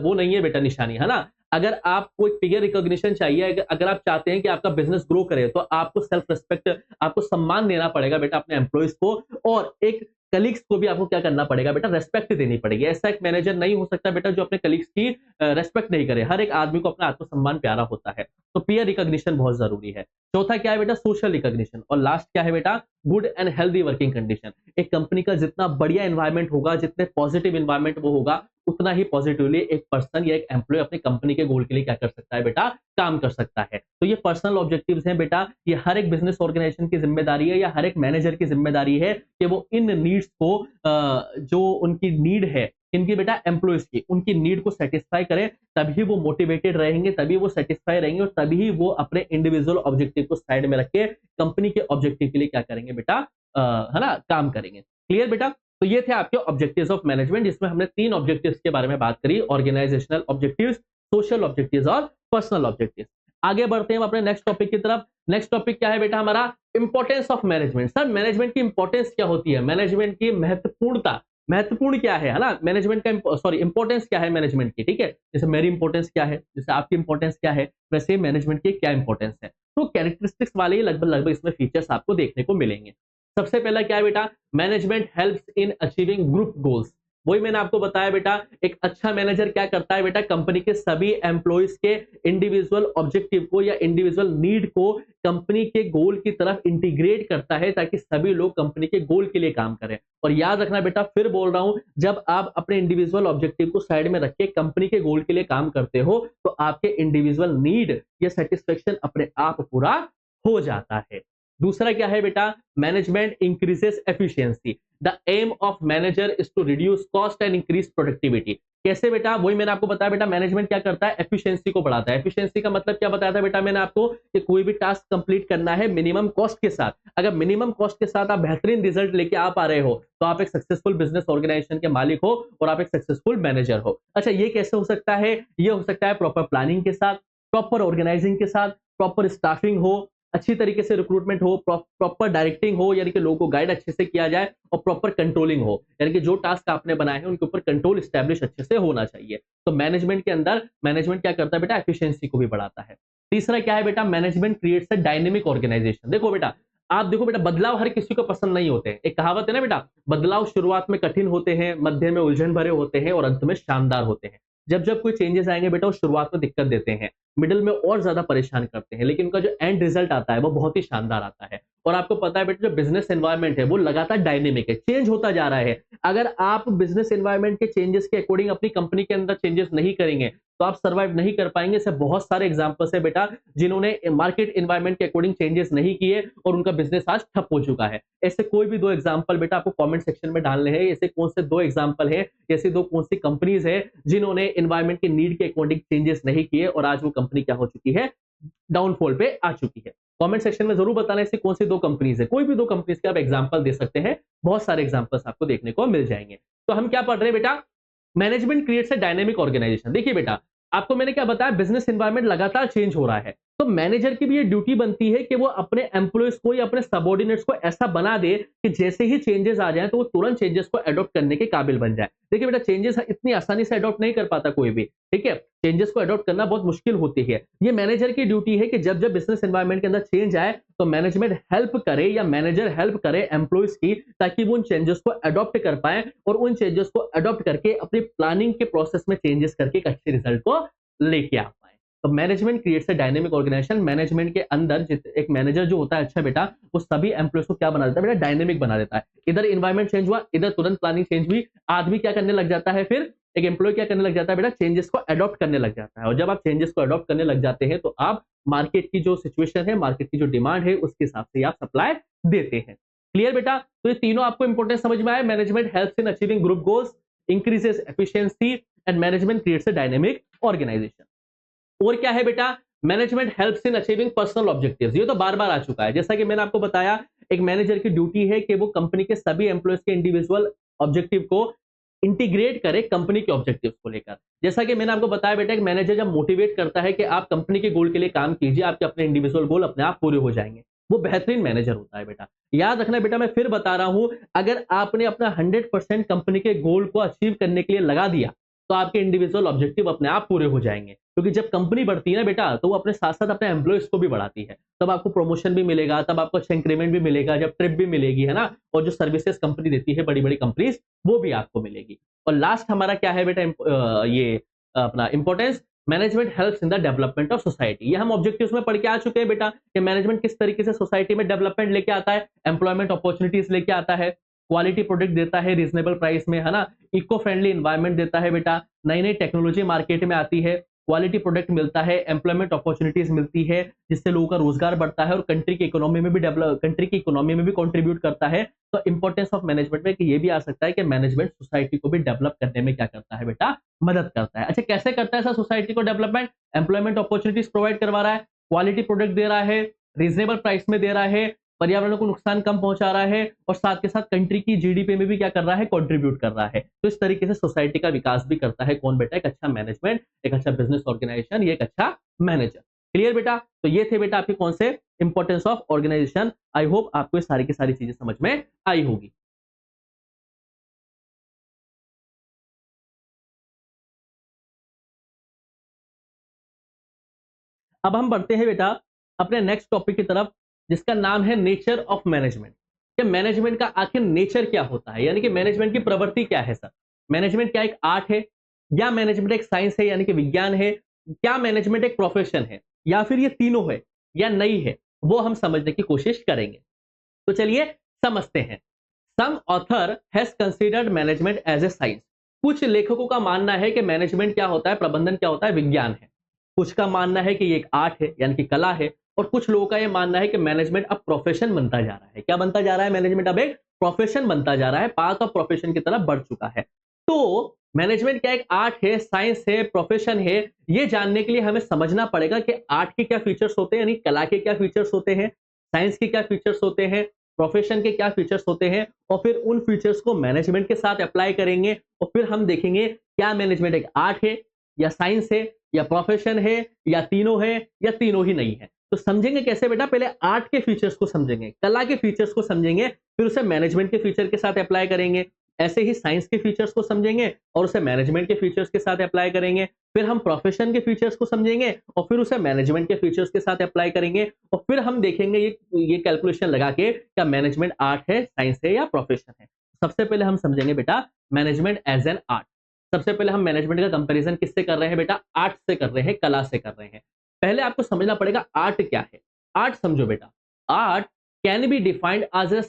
वो नहीं है बेटा, निशानी है ना। अगर आपको एक पीयर रिकॉग्निशन चाहिए, अगर आप चाहते हैं कि आपका बिजनेस ग्रो करे, तो आपको सेल्फ रेस्पेक्ट, आपको सम्मान देना पड़ेगा बेटा अपने एम्प्लॉयज को। और एक कलीग्स को भी आपको क्या करना पड़ेगा बेटा? रेस्पेक्ट देनी पड़ेगी। ऐसा एक मैनेजर नहीं हो सकता बेटा जो अपने कलीग्स की रेस्पेक्ट नहीं करे। हर एक आदमी को अपना आत्मसम्मान प्यारा होता है। तो पीयर रिकॉग्निशन बहुत जरूरी है। चौथा क्या है बेटा? Social recognition. और लास्ट क्या है बेटा? Good and healthy working condition. एक कंपनी का जितना बढ़िया एनवायरमेंट होगा, जितने पॉजिटिव एनवायरमेंट वो होगा, उतना ही पॉजिटिवली एक पर्सन या एक एम्प्लॉय अपनी कंपनी के गोल के लिए क्या कर सकता है बेटा? काम कर सकता है। तो ये पर्सनल ऑब्जेक्टिव्स हैं बेटा। ये हर एक बिजनेस ऑर्गेनाइजेशन की जिम्मेदारी है, या हर एक मैनेजर की जिम्मेदारी है कि वो इन नीड्स को, जो उनकी नीड है, इनकी बेटा एम्प्लॉयज की, उनकी नीड को सेटिस्फाई करें। तभी वो मोटिवेटेड रहेंगे, तभी वो सेटिस्फाई रहेंगे, और तभी वो अपने इंडिविजुअल ऑब्जेक्टिव को साइड में रख के कंपनी के ऑब्जेक्टिव के लिए क्या करेंगे बेटा? है ना, काम करेंगे। क्लियर बेटा? तो ये थे आपके ऑब्जेक्टिव्स ऑफ मैनेजमेंट, जिसमें हमने 3 ऑब्जेक्टिव्स के बारे में बात करी: ऑर्गेनाइजेशनल ऑब्जेक्टिव्स, सोशल ऑब्जेक्टिव्स और पर्सनल ऑब्जेक्टिव्स। आगे बढ़ते हैं हम अपने नेक्स्ट टॉपिक की तरफ। नेक्स्ट टॉपिक क्या है बेटा हमारा? Importance of management. Sir, management की इंपॉर्टेंस क्या होती है? मैनेजमेंट की महत्वपूर्णता, महत्वपूर्ण क्या है ना? मैनेजमेंट का सॉरी इंपॉर्टेंस क्या है मैनेजमेंट की? ठीक है, जैसे मेरी इंपॉर्टेंस क्या है, जैसे आपकी इंपॉर्टेंस क्या है, वैसे मैनेजमेंट की क्या इंपॉर्टेंस है। तो कैरेक्टरिस्टिक्स वाले ही लगभग लगभग इसमें फीचर्स आपको देखने को मिलेंगे। सबसे पहला क्या है बेटा? Management helps in achieving group goals. वही मैंने आपको बताया बेटा, एक अच्छा मैनेजर क्या करता है बेटा? कंपनी के सभी एम्प्लॉयज के इंडिविजुअल ऑब्जेक्टिव को या इंडिविजुअल नीड को कंपनी के गोल की तरफ इंटीग्रेट करता है, ताकि सभी लोग कंपनी के गोल के लिए काम करें। और याद रखना बेटा, फिर बोल रहा हूं, जब आप अपने इंडिविजुअल ऑब्जेक्टिव को साइड में रख के कंपनी के गोल के लिए काम करते हो, तो आपके इंडिविजुअल नीड या सेटिस्फेक्शन अपने आप पूरा हो जाता है। दूसरा क्या है बेटा? Management increases efficiency. The aim of manager is to reduce cost and increase productivity. कैसे बेटा? वही मैंने आपको बताया बेटा, मैनेजमेंट क्या करता है? एफिशिएंसी को बढ़ाता है। एफिशिएंसी का मतलब क्या बताया था बेटा मैंने आपको? कि कोई भी टास्क कंप्लीट करना है मिनिमम कॉस्ट के साथ। अगर मिनिमम कॉस्ट के साथ आप बेहतरीन रिजल्ट लेके आ पा रहे हो, तो आप एक सक्सेसफुल बिजनेस ऑर्गेनाइजेशन के मालिक हो और आप एक सक्सेसफुल मैनेजर हो। अच्छा, ये कैसे हो सकता है? ये हो सकता है प्रॉपर प्लानिंग के साथ, प्रॉपर ऑर्गेनाइजिंग के साथ, प्रॉपर स्टाफिंग हो, अच्छी तरीके से रिक्रूटमेंट हो, प्रॉपर डायरेक्टिंग हो, यानी कि लोगों को गाइड अच्छे से किया जाए और प्रॉपर कंट्रोलिंग हो, यानी कि जो टास्क आपने बनाए हैं उनके ऊपर कंट्रोल स्टैब्लिश अच्छे से होना चाहिए। तो मैनेजमेंट के अंदर मैनेजमेंट क्या करता है बेटा, एफिशिएंसी को भी बढ़ाता है। तीसरा क्या है बेटा, management creates a dynamic organisation. देखो बेटा, आप देखो बेटा, बदलाव हर किसी को पसंद नहीं होते हैं। एक कहावत है ना बेटा, बदलाव शुरुआत में कठिन होते हैं, मध्य में उलझन भरे होते हैं और अंत में शानदार होते हैं। जब जब कोई चेंजेस आएंगे बेटा, वो शुरुआत में दिक्कत देते हैं, मिडिल में और ज्यादा परेशान करते हैं, लेकिन उनका जो एंड रिजल्ट आता है वो बहुत ही शानदार आता है। और आपको पता है बेटा, जो बिजनेस एनवायरनमेंट है वो लगातार डायनेमिक है, चेंज होता जा रहा है। अगर आप बिजनेस एनवायरनमेंट के चेंजेस के अकॉर्डिंग अपनी कंपनी के अंदर चेंजेस नहीं करेंगे तो आप सर्वाइव नहीं कर पाएंगे। ऐसे बहुत सारे एग्जांपल्स है बेटा, जिन्होंने मार्केट एनवायरनमेंट के अकॉर्डिंग चेंजेस नहीं किए और उनका बिजनेस आज ठप हो चुका है। ऐसे कोई भी दो एग्जांपल बेटा आपको कमेंट सेक्शन में डालने हैं। ऐसे कौन से दो एग्जांपल है, ऐसी दो कौन सी कंपनीज है जिन्होंने एनवायरनमेंट की नीड के अकॉर्डिंग चेंजेस नहीं किए और आज वो कंपनी क्या हो चुकी है, डाउनफॉल पे आ चुकी है। कमेंट सेक्शन में जरूर बताना ऐसी कौन सी दो कंपनीज है, कोई भी दो कंपनीज के आप एग्जांपल दे सकते हैं। बहुत सारे एग्जांपल्स आपको देखने को मिल जाएंगे। तो हम क्या पढ़ रहे हैं बेटा, management creates a dynamic organisation. देखिए बेटा, आपको मैंने क्या बताया, बिजनेस एनवायरनमेंट लगातार चेंज हो रहा है, तो मैनेजर की भी ये ड्यूटी बनती है कि वो अपने एम्प्लॉयज को या अपने सबऑर्डिनेट्स को ऐसा बना दे कि जैसे ही चेंजेस आ जाए तो वो तुरंत चेंजेस को अडॉप्ट करने के काबिल बन जाए। देखिए बेटा, चेंजेस इतनी आसानी से अडॉप्ट नहीं कर पाता कोई भी, ठीक है, चेंजेस को अडॉप्ट करना बहुत मुश्किल होती है। ये मैनेजर की ड्यूटी है कि जब जब बिजनेस एनवायरनमेंट के अंदर चेंज आए तो मैनेजमेंट हेल्प करे या मैनेजर हेल्प करे एम्प्लॉयज की, ताकि वो उन चेंजेस को अडॉप्ट कर पाए और उन चेंजेस को अडॉप्ट करके अपनी प्लानिंग के प्रोसेस में चेंजेस करके एक अच्छे रिजल्ट को लेके आ पाए। तो management creates a dynamic organisation. Management के अंदर एक मैनेजर जो होता है, अच्छा बेटा, वो सभी एम्प्लॉयज को क्या बना देता है बेटा, डायनेमिक बना देता है। इधर इन्वायरमेंट चेंज हुआ, इधर तुरंत प्लानिंग चेंज हुई, आदमी क्या करने लग जाता है, फिर एक एम्प्लॉय क्या करने लग जाता है बेटा, चेंजेस को अडॉप्ट करने लग जाता है। और जब आप चेंजेस को अडॉप्ट करने लग जाते हैं तो आप मार्केट की जो सिचुएशन है, मार्केट की जो डिमांड है, उसके हिसाब से आप सप्लाई देते हैं। क्लियर बेटा? तो ये तीनों आपको इंपॉर्टेंस समझ में आए। Management helps in achieving group goals, increases efficiency and management creates a dynamic organisation. और क्या है बेटा, management helps in achieving personal objectives. ये तो बार बार आ चुका है, जैसा कि मैंने आपको बताया, एक मैनेजर की ड्यूटी है कि वो कंपनी के सभी एम्प्लॉयज के इंडिविजुअल ऑब्जेक्टिव को इंटीग्रेट करे कंपनी के ऑब्जेक्टिव्स को लेकर। जैसा कि मैंने आपको बताया बेटा, एक मैनेजर जब मोटिवेट करता है कि आप कंपनी के गोल के लिए काम कीजिए, आपके अपने इंडिविजुअल गोल अपने आप पूरे हो जाएंगे, वो बेहतरीन मैनेजर होता है बेटा। याद रखना बेटा, मैं फिर बता रहा हूं, अगर आपने अपना 100% कंपनी के गोल को अचीव करने के लिए लगा दिया तो आपके इंडिविजुअल ऑब्जेक्टिव अपने आप पूरे हो जाएंगे। क्योंकि जब कंपनी बढ़ती है ना बेटा, तो वो अपने साथ साथ अपने एम्प्लॉयज को भी बढ़ाती है। तब आपको प्रमोशन भी मिलेगा, तब आपको अच्छा इंक्रीमेंट भी मिलेगा, जब ट्रिप भी मिलेगी, है ना, और जो सर्विसेज कंपनी देती है, बड़ी बड़ी कंपनीज, वो भी आपको मिलेगी। और लास्ट हमारा क्या है बेटा, ये अपना importance, management helps in the development of society. ये हम ऑब्जेक्टिव्स में पढ़ के आ चुके हैं बेटा, कि मैनेजमेंट किस तरीके से सोसाइटी में डेवलपमेंट लेके आता है, एम्प्लॉयमेंट अपॉर्चुनिटीज लेके आता है, क्वालिटी प्रोडक्ट देता है रीजनेबल प्राइस में, है ना, इको फ्रेंडली एनवायरनमेंट देता है बेटा, नई नई टेक्नोलॉजी मार्केट में आती है, क्वालिटी प्रोडक्ट मिलता है, एम्प्लॉयमेंट अपॉर्चुनिटीज मिलती है, जिससे लोगों का रोजगार बढ़ता है और कंट्री की इकोनॉमी में भी डेवलप, कंट्री की इकोनॉमी में भी कंट्रीब्यूट करता है। तो इंपॉर्टेंस ऑफ मैनेजमेंट में कि ये भी आ सकता है कि मैनेजमेंट सोसाइटी को भी डेवलप करने में क्या करता है बेटा, मदद करता है। अच्छा, कैसे करता है सर सोसाइटी को डेवलपमेंट? एम्प्लॉयमेंट अपॉर्चुनिटीज प्रोवाइड करवा रहा है, क्वालिटी प्रोडक्ट दे रहा है, रीजनेबल प्राइस में दे रहा है, पर्यावरण को नुकसान कम पहुंचा रहा है और साथ के साथ कंट्री की जीडीपी में भी क्या कर रहा है, कंट्रीब्यूट कर रहा है। तो इस तरीके से सोसाइटी का विकास भी करता है कौन बेटा, एक अच्छा मैनेजमेंट, एक अच्छा बिजनेस ऑर्गेनाइजेशन, ये एक अच्छा मैनेजर। क्लियर बेटा? तो ये थे बेटा आपके कौन से importance of organisation. I hope आपको ये सारी की सारी चीजें समझ में आई होगी। अब हम बढ़ते हैं बेटा अपने नेक्स्ट टॉपिक की तरफ, जिसका नाम है नेचर ऑफ मैनेजमेंट। कि मैनेजमेंट का आखिर नेचर क्या होता है, यानी कि मैनेजमेंट की प्रवृत्ति क्या है सर? मैनेजमेंट क्या एक आर्ट है, या मैनेजमेंट एक साइंस है यानी कि विज्ञान है, क्या मैनेजमेंट एक प्रोफेशन है, या फिर ये तीनों है या नहीं है, वो हम समझने की कोशिश करेंगे। तो चलिए समझते हैं। Some author has considered management as a science. कुछ लेखकों का मानना है कि मैनेजमेंट क्या होता है, प्रबंधन क्या होता है, विज्ञान है। कुछ का मानना है कि ये एक आर्ट है यानी कि कला है, और कुछ लोगों का यह मानना है कि मैनेजमेंट अब प्रोफेशन बनता जा रहा है। क्या बनता जा रहा है? मैनेजमेंट अब एक प्रोफेशन बनता जा रहा है, पार्ट ऑफ प्रोफेशन की तरफ बढ़ चुका है। तो मैनेजमेंट क्या एक आर्ट है, साइंस है, प्रोफेशन है, ये जानने के लिए हमें समझना पड़ेगा कि आर्ट के क्या फीचर्स होते हैं, यानी कला के क्या फीचर्स होते हैं, साइंस के क्या फीचर्स होते हैं, प्रोफेशन के क्या फीचर्स होते हैं, और फिर उन फीचर्स को मैनेजमेंट के साथ अप्लाई करेंगे और फिर हम देखेंगे क्या मैनेजमेंट एक आर्ट है या साइंस है या प्रोफेशन है या तीनों है या तीनों ही नहीं है। तो समझेंगे कैसे बेटा, पहले आर्ट के फीचर्स को समझेंगे, कला के फीचर्स को समझेंगे, फिर उसे मैनेजमेंट के फीचर के साथ अप्लाई करेंगे। ऐसे ही साइंस के फीचर्स को समझेंगे और उसे मैनेजमेंट के फीचर्स के साथ अप्लाई करेंगे। फिर हम प्रोफेशन के फीचर्स को समझेंगे और फिर उसे मैनेजमेंट के फीचर्स के साथ अप्लाई करेंगे और फिर हम देखेंगे ये कैलकुलेशन लगा के क्या मैनेजमेंट आर्ट है, साइंस है या प्रोफेशन है। सबसे पहले हम समझेंगे बेटा मैनेजमेंट एज एन आर्ट। सबसे पहले हम मैनेजमेंट का कंपैरिजन किससे कर रहे हैं बेटा, आर्ट से कर रहे हैं, कला से कर रहे हैं। पहले आपको समझना पड़ेगा आर्ट क्या है। आर्ट समझो बेटा, art can be defined as a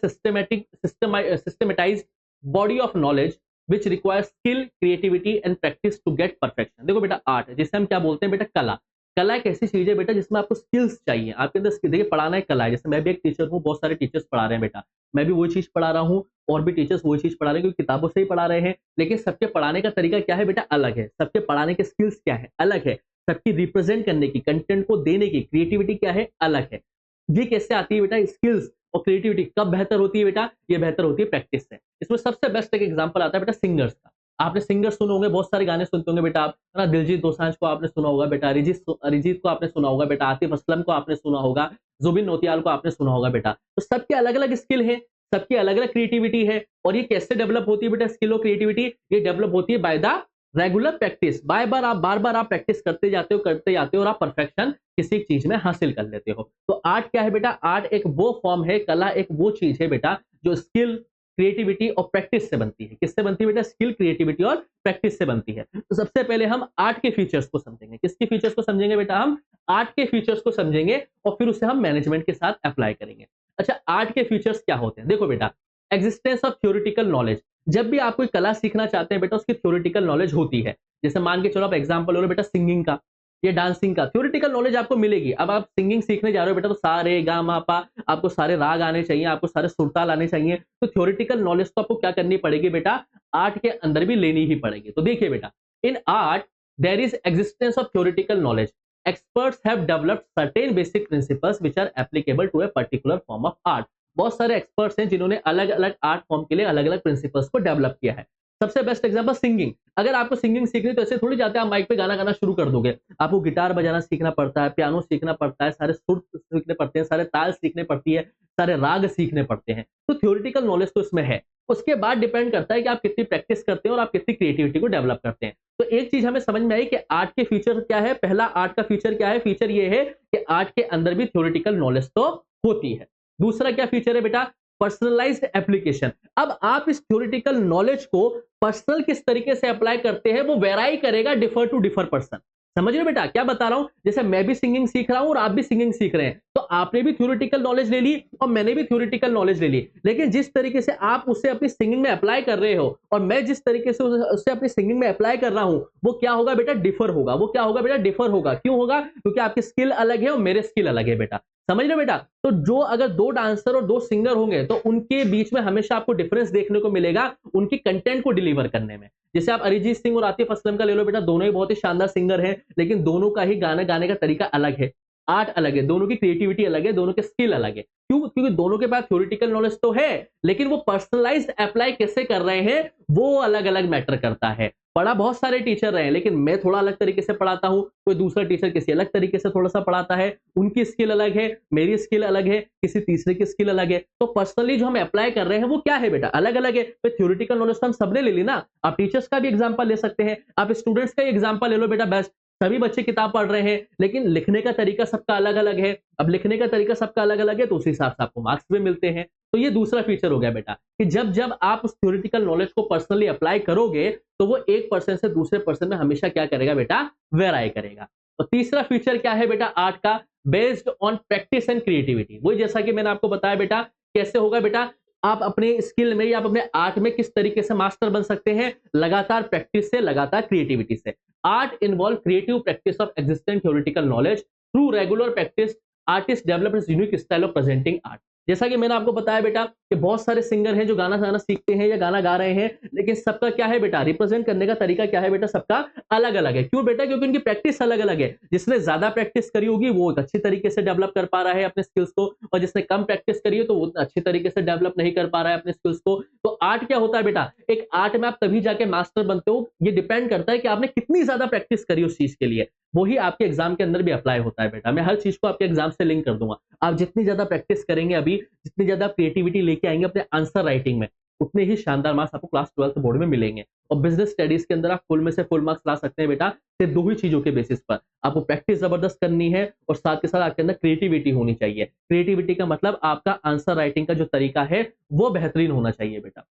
systematised body of knowledge which requires skill, creativity and practice to get perfection. देखो बेटा आर्ट जिसे हम क्या बोलते हैं बेटा, कला। कला एक ऐसी चीज है बेटा जिसमें आपको स्किल्स चाहिए, आपके अंदर देखिए पढ़ाना एक कला है। जैसे मैं भी एक टीचर हूँ, बहुत सारे टीचर्स पढ़ा रहे हैं बेटा, मैं भी वही चीज पढ़ा रहा हूँ और भी टीचर्स वही चीज पढ़ा रहे हैं क्योंकि किताबों से ही पढ़ा रहे हैं। लेकिन सबके पढ़ाने का तरीका क्या है बेटा, अलग है। सबके पढ़ाने के स्किल्स क्या है, अलग है। सबकी रिप्रेजेंट करने की, कंटेंट को देने की क्रिएटिविटी क्या है, अलग है। ये कैसे आती है बेटा, स्किल्स और क्रिएटिविटी कब बेहतर होती है बेटा, ये बेहतर होती है प्रैक्टिस से। इसमें सबसे बेस्ट एक एग्जांपल आता है बेटा सिंगर्स का। आपने सिंगर सुने होंगे, बहुत सारे गाने सुनते होंगे बेटा आप, है ना। दिलजीत दोसांझ को आपने सुना होगा बेटा, अरिजीत को आपने सुना होगा बेटा, आतिफ असलम को आपने सुना होगा, जुबिन नौटियाल को आपने सुना होगा बेटा। तो सबके अलग अलग स्किल है, सबकी अलग अलग क्रिएटिविटी है। और ये कैसे डेवलप होती है बेटा स्किल और क्रिएटिविटी, ये डेवलप होती है बाय द रेगुलर प्रैक्टिस। बार बार आप प्रैक्टिस करते जाते हो और आप परफेक्शन किसी चीज में हासिल कर लेते हो। तो आर्ट क्या है बेटा, आर्ट एक वो फॉर्म है, कला एक वो चीज है बेटा जो स्किल, क्रिएटिविटी और प्रैक्टिस से बनती है। किससे बनती है बेटा, स्किल, क्रिएटिविटी और प्रैक्टिस से बनती है। तो सबसे पहले हम आर्ट के फीचर्स को समझेंगे। किसके फीचर्स को समझेंगे बेटा, हम आर्ट के फीचर्स को समझेंगे और फिर उसे हम मैनेजमेंट के साथ अप्लाई करेंगे। अच्छा, आर्ट के फीचर्स क्या होते हैं, देखो बेटा, एग्जिस्टेंस ऑफ थ्योरेटिकल नॉलेज। जब भी आप कोई कला सीखना चाहते हैं बेटा, उसकी थ्योरेटिकल नॉलेज होती है। जैसे मान के चलो आप एग्जांपल ले लो बेटा सिंगिंग का या डांसिंग का, थ्योरेटिकल नॉलेज आपको मिलेगी। अब आप सिंगिंग सीखने जा रहे हो बेटा, तो सारे गा मा पा, आपको सारे राग आने चाहिए, आपको सारे सुरताल आने चाहिए। तो थ्योरेटिकल नॉलेज तो आपको क्या करनी पड़ेगी बेटा, आर्ट के अंदर भी लेनी ही पड़ेगी। तो देखिए बेटा, in art there is existence of theoretical knowledge. Experts have developed certain basic principles which are applicable to a particular form of art. बहुत सारे एक्सपर्ट्स हैं जिन्होंने अलग अलग आर्ट फॉर्म के लिए अलग अलग प्रिंसिपल्स को डेवलप किया है। सबसे बेस्ट एग्जांपल सिंगिंग। अगर आपको सिंगिंग सीखनी तो ऐसे थोड़ी जाते आप माइक पे गाना गाना शुरू कर दोगे। आपको गिटार बजाना सीखना पड़ता है, पियानो सीखना पड़ता है, सारे सुर सीखने पड़ते हैं, सारे ताल सीखने पड़ती है, सारे राग सीखने पड़ते हैं। तो थ्योरेटिकल नॉलेज तो इसमें है। उसके बाद डिपेंड करता है कि आप कितनी प्रैक्टिस करते हैं और आप कितनी क्रिएटिविटी को डेवलप करते हैं। तो एक चीज हमें समझ में आई कि आर्ट के फीचर क्या है। पहला आर्ट का फीचर क्या है, फीचर ये है कि आर्ट के अंदर भी थ्योरेटिकल नॉलेज तो होती है। दूसरा क्या फीचर है बेटा, पर्सनलाइज्ड एप्लीकेशन। अब आप इस थ्योरेटिकल नॉलेज को पर्सनल किस तरीके से अप्लाई करते हैं वो वेराई करेगा, डिफर टू डिफर पर्सन। समझ रहे हो बेटा क्या बता रहा हूं, जैसे मैं भी सिंगिंग सीख रहा हूं और आप भी सिंगिंग सीख रहे हैं, तो आपने भी थ्योरेटिकल नॉलेज ले ली और मैंने भी थ्योरेटिकल नॉलेज ले ली। लेकिन जिस तरीके से आप उसे अपनी सिंगिंग में अप्लाई कर रहे हो और मैं जिस तरीके से उसे अपनी सिंगिंग में अप्लाई कर रहा हूं, वो क्या होगा बेटा, डिफर होगा। वो क्या होगा बेटा, डिफर होगा। क्यों होगा, क्योंकि आपकी स्किल अलग है और मेरे स्किल अलग है बेटा। समझ रहे बेटा। तो जो अगर दो डांसर और दो सिंगर होंगे तो उनके बीच में हमेशा आपको डिफरेंस देखने को मिलेगा उनकी कंटेंट को डिलीवर करने में। जैसे आप अरिजीत सिंह और आतिफ असलम का ले लो बेटा, दोनों ही बहुत ही शानदार सिंगर हैं, लेकिन दोनों का ही गाना गाने का तरीका अलग है, आर्ट अलग है, दोनों की क्रिएटिविटी अलग है, दोनों के स्किल अलग है। क्यों, क्योंकि दोनों के पास थ्योरेटिकल नॉलेज तो है, लेकिन वो पर्सनलाइज्ड अप्लाई कैसे कर रहे हैं वो अलग अलग मैटर करता है। पढ़ा बहुत सारे टीचर रहे हैं, लेकिन मैं थोड़ा अलग तरीके से पढ़ाता हूं, कोई दूसरा टीचर किसी अलग तरीके से थोड़ा सा पढ़ाता है, उनकी स्किल अलग है, मेरी स्किल अलग है, किसी तीसरे की स्किल अलग है। तो पर्सनली जो हम अप्लाई कर रहे हैं वो क्या है बेटा, अलग अलग है। तो थ्योरेटिकल नॉलेज तो हम सबने ले ली ना। आप टीचर्स का भी एग्जांपल ले सकते हैं, आप स्टूडेंट्स का एग्जांपल ले लो बेटा। बेस्ट, सभी बच्चे किताब पढ़ रहे हैं, लेकिन लिखने का तरीका सबका अलग अलग है। अब लिखने का तरीका सबका अलग अलग है तो उस हिसाब से आपको मार्क्स भी मिलते हैं। तो ये दूसरा फीचर हो गया बेटा कि जब जब आप उस थ्योरेटिकल नॉलेज को पर्सनली अप्लाई करोगे तो वो एक पर्सन से दूसरे पर्सन में हमेशा क्या करेगा बेटा, वेराई करेगा। और तीसरा फीचर क्या है बेटा आर्ट का, based on practice and creativity. वही जैसा कि मैंने आपको बताया बेटा, कैसे होगा बेटा, आप अपने स्किल में या आप अपने आर्ट में किस तरीके से मास्टर बन सकते हैं, लगातार प्रैक्टिस से, लगातार क्रिएटिविटी से। Art involve creative practice of existent theoretical knowledge through regular practice. Artist develop unique style of presenting art. जैसा कि मैंने आपको बताया बेटा कि बहुत सारे सिंगर हैं जो गाना गाना सीखते हैं या गाना गा रहे हैं, लेकिन सबका क्या है बेटा, रिप्रेजेंट करने का तरीका क्या है बेटा, सबका अलग अलग है। क्यों बेटा, क्योंकि उनकी प्रैक्टिस अलग अलग है। जिसने ज्यादा प्रैक्टिस करी होगी वो अच्छी तरीके से डेवलप कर पा रहा है अपने स्किल्स को, और जिसने कम प्रैक्टिस करी है तो वो अच्छी तरीके से डेवलप नहीं कर पा रहा है अपने स्किल्स को। तो आर्ट क्या होता है बेटा, एक आर्ट में आप तभी जाके मास्टर बनते हो, ये डिपेंड करता है कि आपने कितनी ज्यादा प्रैक्टिस करी उस चीज के लिए। वही आपके एग्जाम के अंदर भी अप्लाई होता है बेटा। मैं हर चीज को आपके एग्जाम से लिंक कर दूंगा। आप जितनी ज्यादा प्रैक्टिस करेंगे अभी, जितनी ज्यादा क्रिएटिविटी लेके आएंगे अपने आंसर राइटिंग में, उतने ही शानदार मार्क्स आपको क्लास 12th बोर्ड में मिलेंगे। और बिजनेस स्टडीज के अंदर आप फुल में से फुल मार्क्स ला सकते हैं बेटा, सिर्फ दो ही चीजों के बेसिस पर। आपको प्रैक्टिस जबरदस्त करनी है और साथ के साथ आपके अंदर क्रिएटिविटी होनी चाहिए। क्रिएटिविटी का मतलब आपका आंसर राइटिंग का जो तरीका है वो बेहतरीन होना चाहिए बेटा।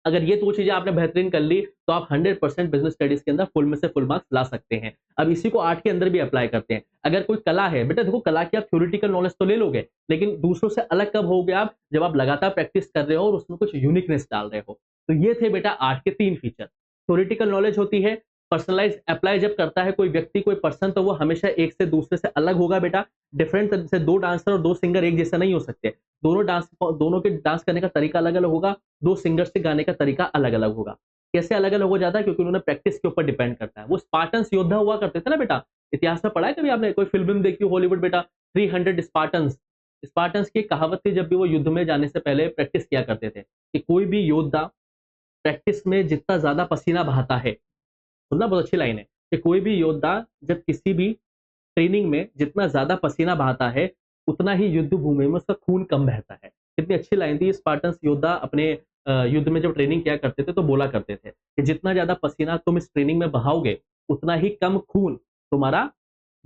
अगर ये 2 चीजें आपने बेहतरीन कर ली तो आप 100% बिजनेस स्टडीज के अंदर फुल में से फुल मार्क्स ला सकते हैं। अब इसी को आर्ट के अंदर भी अप्लाई करते हैं। अगर कोई कला है बेटा, देखो कला की आप थ्योरेटिकल नॉलेज तो ले लोगे, लेकिन दूसरों से अलग कब होगे आप, जब आप लगातार प्रैक्टिस कर रहे हो और उसमें कुछ यूनिकनेस डाल रहे हो। तो ये थे बेटा आर्ट के 3 फीचर। थ्योरेटिकल नॉलेज होती है, पर्सनलाइज अप्लाई जब करता है कोई व्यक्ति कोई पर्सन, तो वो हमेशा एक से दूसरे से अलग होगा बेटा। डिफरेंट से 2 डांसर और 2 सिंगर एक जैसा नहीं हो सकते। दोनों के डांस करने का तरीका अलग अलग होगा। 2 सिंगर्स के गाने का तरीका अलग अलग होगा। कैसे अलग अलग हो जाता है, क्योंकि उन्होंने प्रैक्टिस के ऊपर डिपेंड करता है। वो स्पार्टन्स योद्धा हुआ करते थे ना बेटा, इतिहास में पढ़ा है कभी आपने, कोई फिल्म देखी हो हॉलीवुड बेटा, 300 स्पार्टन्स। स्पार्टन्स की कहावत थी, जब भी वो युद्ध में जाने से पहले प्रैक्टिस किया करते थे कि कोई भी योद्धा प्रैक्टिस में जितना ज्यादा पसीना बहाता है, सुनना बहुत अच्छी लाइन है, कि कोई भी योद्धा जब किसी भी ट्रेनिंग में जितना ज्यादा पसीना बहाता है, उतना ही युद्ध भूमि में उसका खून कम बहता है। कितनी अच्छी लाइन थी। स्पार्टन्स योद्धा अपने युद्ध में जब ट्रेनिंग किया करते थे तो बोला करते थे कि जितना ज्यादा पसीना तुम इस ट्रेनिंग में बहाओगे, उतना ही कम खून तुम्हारा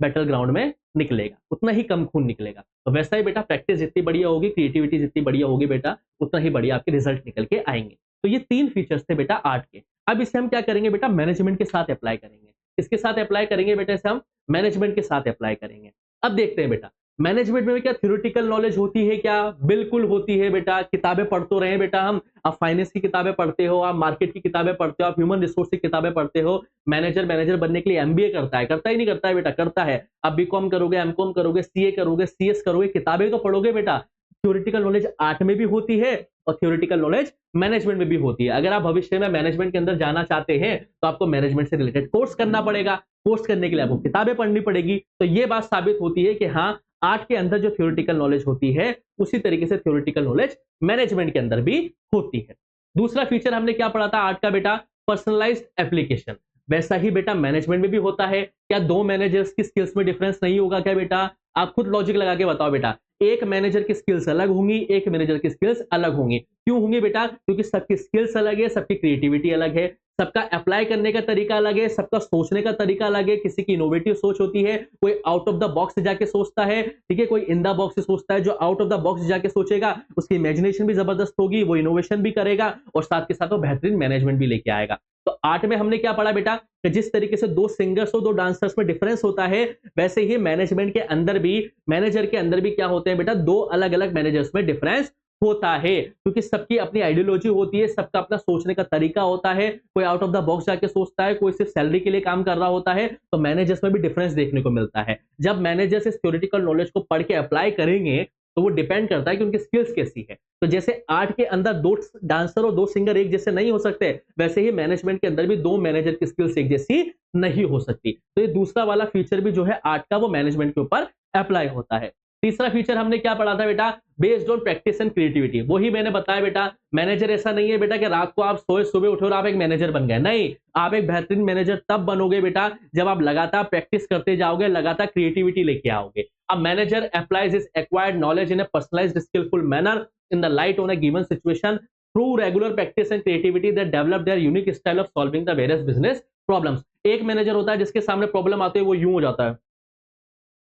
बैटल ग्राउंड में निकलेगा, उतना ही कम खून निकलेगा। तो वैसा ही बेटा प्रैक्टिस जितनी बढ़िया होगी, क्रिएटिविटी जितनी बढ़िया होगी बेटा, उतना ही बढ़िया आपके रिजल्ट निकल के आएंगे। तो ये 3 फीचर्स थे बेटा आर्ट के। अब इसे हम क्या करेंगे बेटा, मैनेजमेंट के साथ अप्लाई करेंगे। किसके साथ अप्लाई करेंगे बेटा, इसे हम मैनेजमेंट के साथ अप्लाई करेंगे। अब देखते हैं बेटा, मैनेजमेंट में क्या थ्योरेटिकल नॉलेज होती है क्या? बिल्कुल होती है बेटा। किताबें पढ़ तो रहे हैं बेटा हम। आप फाइनेंस की किताबें पढ़ते हो, आप मार्केट की किताबें पढ़ते हो, आप ह्यूमन रिसोर्स की किताबें पढ़ते हो। मैनेजर बनने के लिए एमबीए करता है, करता ही नहीं करता है बेटा, करता है। आप बीकॉम करोगे, एमकॉम करोगे, सीए करोगे, सीएस करोगे, किताबें तो पढ़ोगे बेटा। थ्योरेटिकल नॉलेज आर्ट में भी होती है और थ्योरेटिकल नॉलेज मैनेजमेंट में भी होती है। अगर आप भविष्य में मैनेजमेंट के अंदर जाना चाहते हैं तो आपको मैनेजमेंट से रिलेटेड कोर्स करना पड़ेगा। कोर्स करने के लिए आपको किताबें पढ़नी पड़ेगी। तो ये बात साबित होती है कि हाँ, आर्ट के अंदर जो थ्योरेटिकल नॉलेज होती है, उसी तरीके से थ्योरेटिकल नॉलेज मैनेजमेंट के अंदर भी होती है। दूसरा फीचर हमने क्या पढ़ा था आर्ट का बेटा, पर्सनलाइज्ड एप्लीकेशन। वैसा ही बेटा मैनेजमेंट में भी होता है। क्या 2 मैनेजर्स की स्किल्स में डिफरेंस नहीं होगा क्या बेटा? आप खुद लॉजिक लगा के बताओ बेटा। एक मैनेजर की स्किल्स अलग होंगी, एक मैनेजर की स्किल्स अलग होंगी। क्यों होंगी बेटा? क्योंकि सबकी स्किल्स अलग है, सबकी क्रिएटिविटी अलग है, सबका अप्लाई करने का तरीका अलग है, सबका सोचने का तरीका अलग है। किसी की इनोवेटिव सोच होती है, कोई आउट ऑफ द बॉक्स जाके सोचता है, ठीक है, कोई इन द बॉक्स सोचता है। जो आउट ऑफ द बॉक्स जाके सोचेगा उसकी इमेजिनेशन भी जबरदस्त होगी, वो इनोवेशन भी करेगा और साथ के साथ वो बेहतरीन मैनेजमेंट भी लेके आएगा। तो आर्ट में हमने क्या पढ़ा बेटा, कि जिस तरीके से 2 सिंगर्स और 2 डांसर्स में डिफरेंस होता है, वैसे ही मैनेजमेंट के अंदर भी, मैनेजर के अंदर भी क्या होते हैं बेटा, 2 अलग अलग मैनेजर्स में डिफरेंस होता है। क्योंकि सबकी अपनी आइडियोलॉजी होती है, सबका अपना सोचने का तरीका होता है। कोई आउट ऑफ द बॉक्स जाके सोचता है, कोई सिर्फ सैलरी के लिए काम कर रहा होता है। तो मैनेजर्स में भी डिफरेंस देखने को मिलता है। जब मैनेजर्स इस थ्योरेटिकल नॉलेज को पढ़ के अप्लाई करेंगे तो वो डिपेंड करता है कि उनकी स्किल्स कैसी है। तो जैसे आर्ट के अंदर 2 डांसर और 2 सिंगर एक जैसे नहीं हो सकते, वैसे ही मैनेजमेंट के अंदर भी 2 मैनेजर की स्किल्स एक जैसी नहीं हो सकती। तो ये दूसरा वाला फीचर भी जो है आर्ट का, वो मैनेजमेंट के ऊपर अप्लाई होता है। तीसरा फीचर हमने क्या पढ़ा था बेटा, based on practice and creativity. वही मैंने बताया बेटा, मैनेजर ऐसा नहीं है बेटा कि रात को आप सोए सुबह उठे और आप एक मैनेजर बन गए। नहीं, आप एक बेहतरीन मैनेजर तब बनोगे बेटा जब आप लगातार प्रैक्टिस करते जाओगे, लगातार क्रिएटिविटी लेके आओगे। A manager applies his acquired knowledge in a personalized, skillful manner in the light on a given situation through regular practice and creativity that develop their unique style of solving the various business problems. एक manager होता है जिसके सामने problem आती है वो यूं हो जाता है,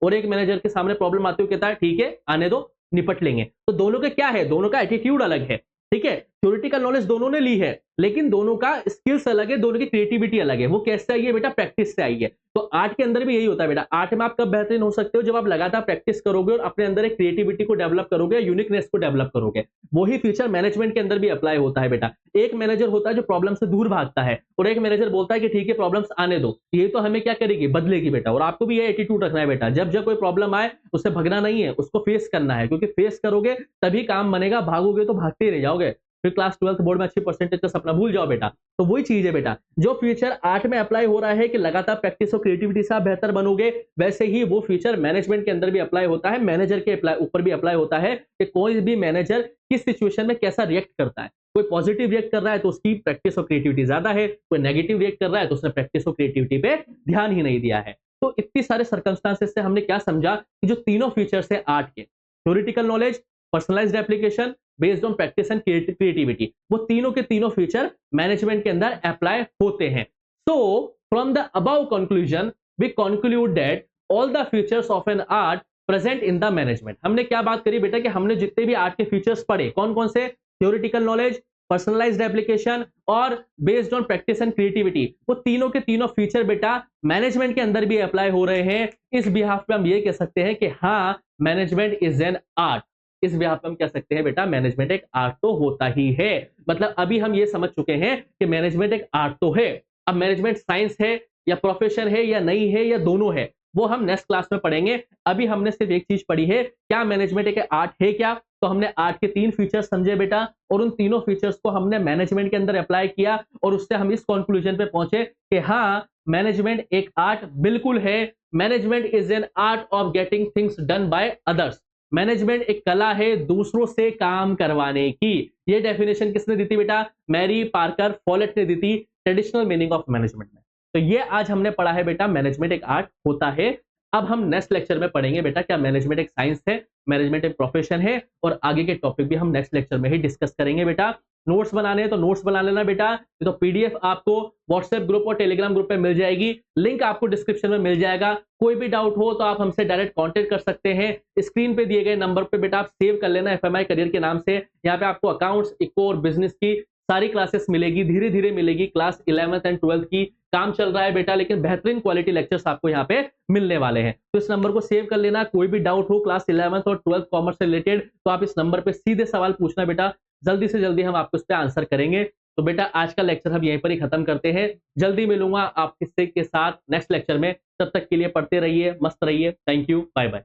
और एक मैनेजर के सामने प्रॉब्लम आती है कहता है ठीक है आने दो, निपट लेंगे। तो दोनों का क्या है, दोनों का एटीट्यूड अलग है, ठीक है। थ्योरेटिकल नॉलेज दोनों ने ली है, लेकिन दोनों का स्किल्स अलग है, दोनों की क्रिएटिविटी अलग है। वो कैसे आई है बेटा, प्रैक्टिस से आई है। तो आर्ट के अंदर भी यही होता है बेटा। आर्ट में आप कब बेहतरीन हो सकते हो, जब आप लगातार प्रैक्टिस करोगे और अपने अंदर एक क्रिएटिविटी को डेवलप करोगे, यूनिकनेस को डेवलप करोगे। वही फीचर मैनेजमेंट के अंदर भी अप्लाई होता है बेटा। एक मैनेजर होता है जो प्रॉब्लम से दूर भागता है, और एक मैनेजर बोलता है कि ठीक है प्रॉब्लम्स आने दो, ये तो हमें क्या करेगी, बदलेगी बेटा। और आपको भी ये एटीट्यूड रखना है बेटा, जब जब कोई प्रॉब्लम आए उससे भगना नहीं है, उसको फेस करना है, क्योंकि फेस करोगे तभी काम बनेगा, भागोगे तो भागते ही रह जाओगे, फिर क्लास 12th बोर्ड में अच्छी परसेंटेज का सपना भूल जाओ बेटा। तो वही चीज है बेटा, जो फीचर आर्ट में अप्लाई हो रहा है कि लगातार प्रैक्टिस और क्रिएटिविटी से आप बेहतर बनोगे, वैसे ही वो फीचर मैनेजमेंट के अंदर भी अप्लाई होता है, मैनेजर के ऊपर भी अप्लाई होता है कि कोई भी मैनेजर किस सिचुएशन में कैसा रिएक्ट करता है। कोई पॉजिटिव रिएक्ट कर रहा है तो उसकी प्रैक्टिस और क्रिएटिविटी ज्यादा है, कोई नेगेटिव रिएक्ट कर रहा है तो उसने प्रैक्टिस और क्रिएटिविटी पे ध्यान ही नहीं दिया है। तो इतनी सारे सर्कमस्टांसेस से हमने क्या समझा कि जो तीनों फीचर्स है आर्ट के, theoretical knowledge, personalised application, based on practice and creativity, वो तीनों के तीनों फीचर मैनेजमेंट के अंदर अप्लाई होते हैं। So from the above conclusion we conclude that all the features of an art present in the management. हमने क्या बात करी बेटा कि हमने जितने भी आर्ट के फीचर्स पढ़े, कौन कौन से, थ्योरेटिकल नॉलेज, पर्सनलाइज्ड एप्लीकेशन और based on practice and creativity, वो तीनों के तीनों फीचर बेटा मैनेजमेंट के अंदर भी अप्लाई हो रहे हैं। इस बिहाफ पे हम ये कह सकते हैं कि हाँ, मैनेजमेंट इज एन आर्ट। इस बिहाफ पे हम कह सकते हैं बेटा मैनेजमेंट एक आर्ट तो होता ही है। मतलब अभी हम ये समझ चुके हैं कि मैनेजमेंट एक आर्ट तो है। अब मैनेजमेंट साइंस है या प्रोफेशन है या नहीं है या दोनों है, वो हम नेक्स्ट क्लास में पढ़ेंगे। अभी हमने सिर्फ एक चीज पढ़ी है, क्या मैनेजमेंट एक आर्ट है क्या? तो हमने आर्ट के 3 फीचर्स समझे बेटा, और उन तीनों फीचर्स को हमने मैनेजमेंट के अंदर अप्लाई किया, और उससे हम इस कंक्लूजन पे पहुंचे कि हाँ, मैनेजमेंट एक आर्ट बिल्कुल है। Management is an art of getting things done by others. Management एक कला है दूसरों से काम करवाने की। ये डेफिनेशन किसने दी थी बेटा? मैरी पार्कर फॉलेट ने दी थी ट्रेडिशनल मीनिंग ऑफ मैनेजमेंट में। तो ये आज हमने पढ़ा है बेटा, मैनेजमेंट एक आर्ट होता है। अब हम नेक्स्ट लेक्चर में पढ़ेंगे बेटा क्या मैनेजमेंट एक साइंस है, मैनेजमेंट एक प्रोफेशन है, और आगे के टॉपिक भी हम नेक्स्ट लेक्चर में ही डिस्कस करेंगे बेटा। नोट्स बनाने हैं तो नोट्स बना लेना बेटा। तो पीडीएफ आपको व्हाट्सएप ग्रुप और टेलीग्राम ग्रुप पे मिल जाएगी, लिंक आपको डिस्क्रिप्शन में मिल जाएगा। कोई भी डाउट हो तो आप हमसे डायरेक्ट कांटेक्ट कर सकते हैं। स्क्रीन पे दिए गए नंबर पे बेटा आप सेव कर लेना एफएमआई करियर के नाम से। यहाँ पे आपको अकाउंट्स, इको और बिजनेस की सारी क्लासेस मिलेगी, धीरे धीरे मिलेगी। क्लास 11th एंड 12th की काम चल रहा है बेटा, लेकिन बेहतरीन क्वालिटी लेक्चर्स आपको यहाँ पे मिलने वाले हैं। तो इस नंबर को सेव कर लेना। कोई भी डाउट हो क्लास 11th और 12th कॉमर्स से रिलेटेड, तो आप इस नंबर पे सीधे सवाल पूछना बेटा, जल्दी से जल्दी हम आपको इस पे आंसर करेंगे। तो बेटा आज का लेक्चर हम यहीं पर ही खत्म करते हैं। जल्दी मिलूंगा आप किससे के साथ नेक्स्ट लेक्चर में। तब तक के लिए पढ़ते रहिए, मस्त रहिए। Thank you, bye bye.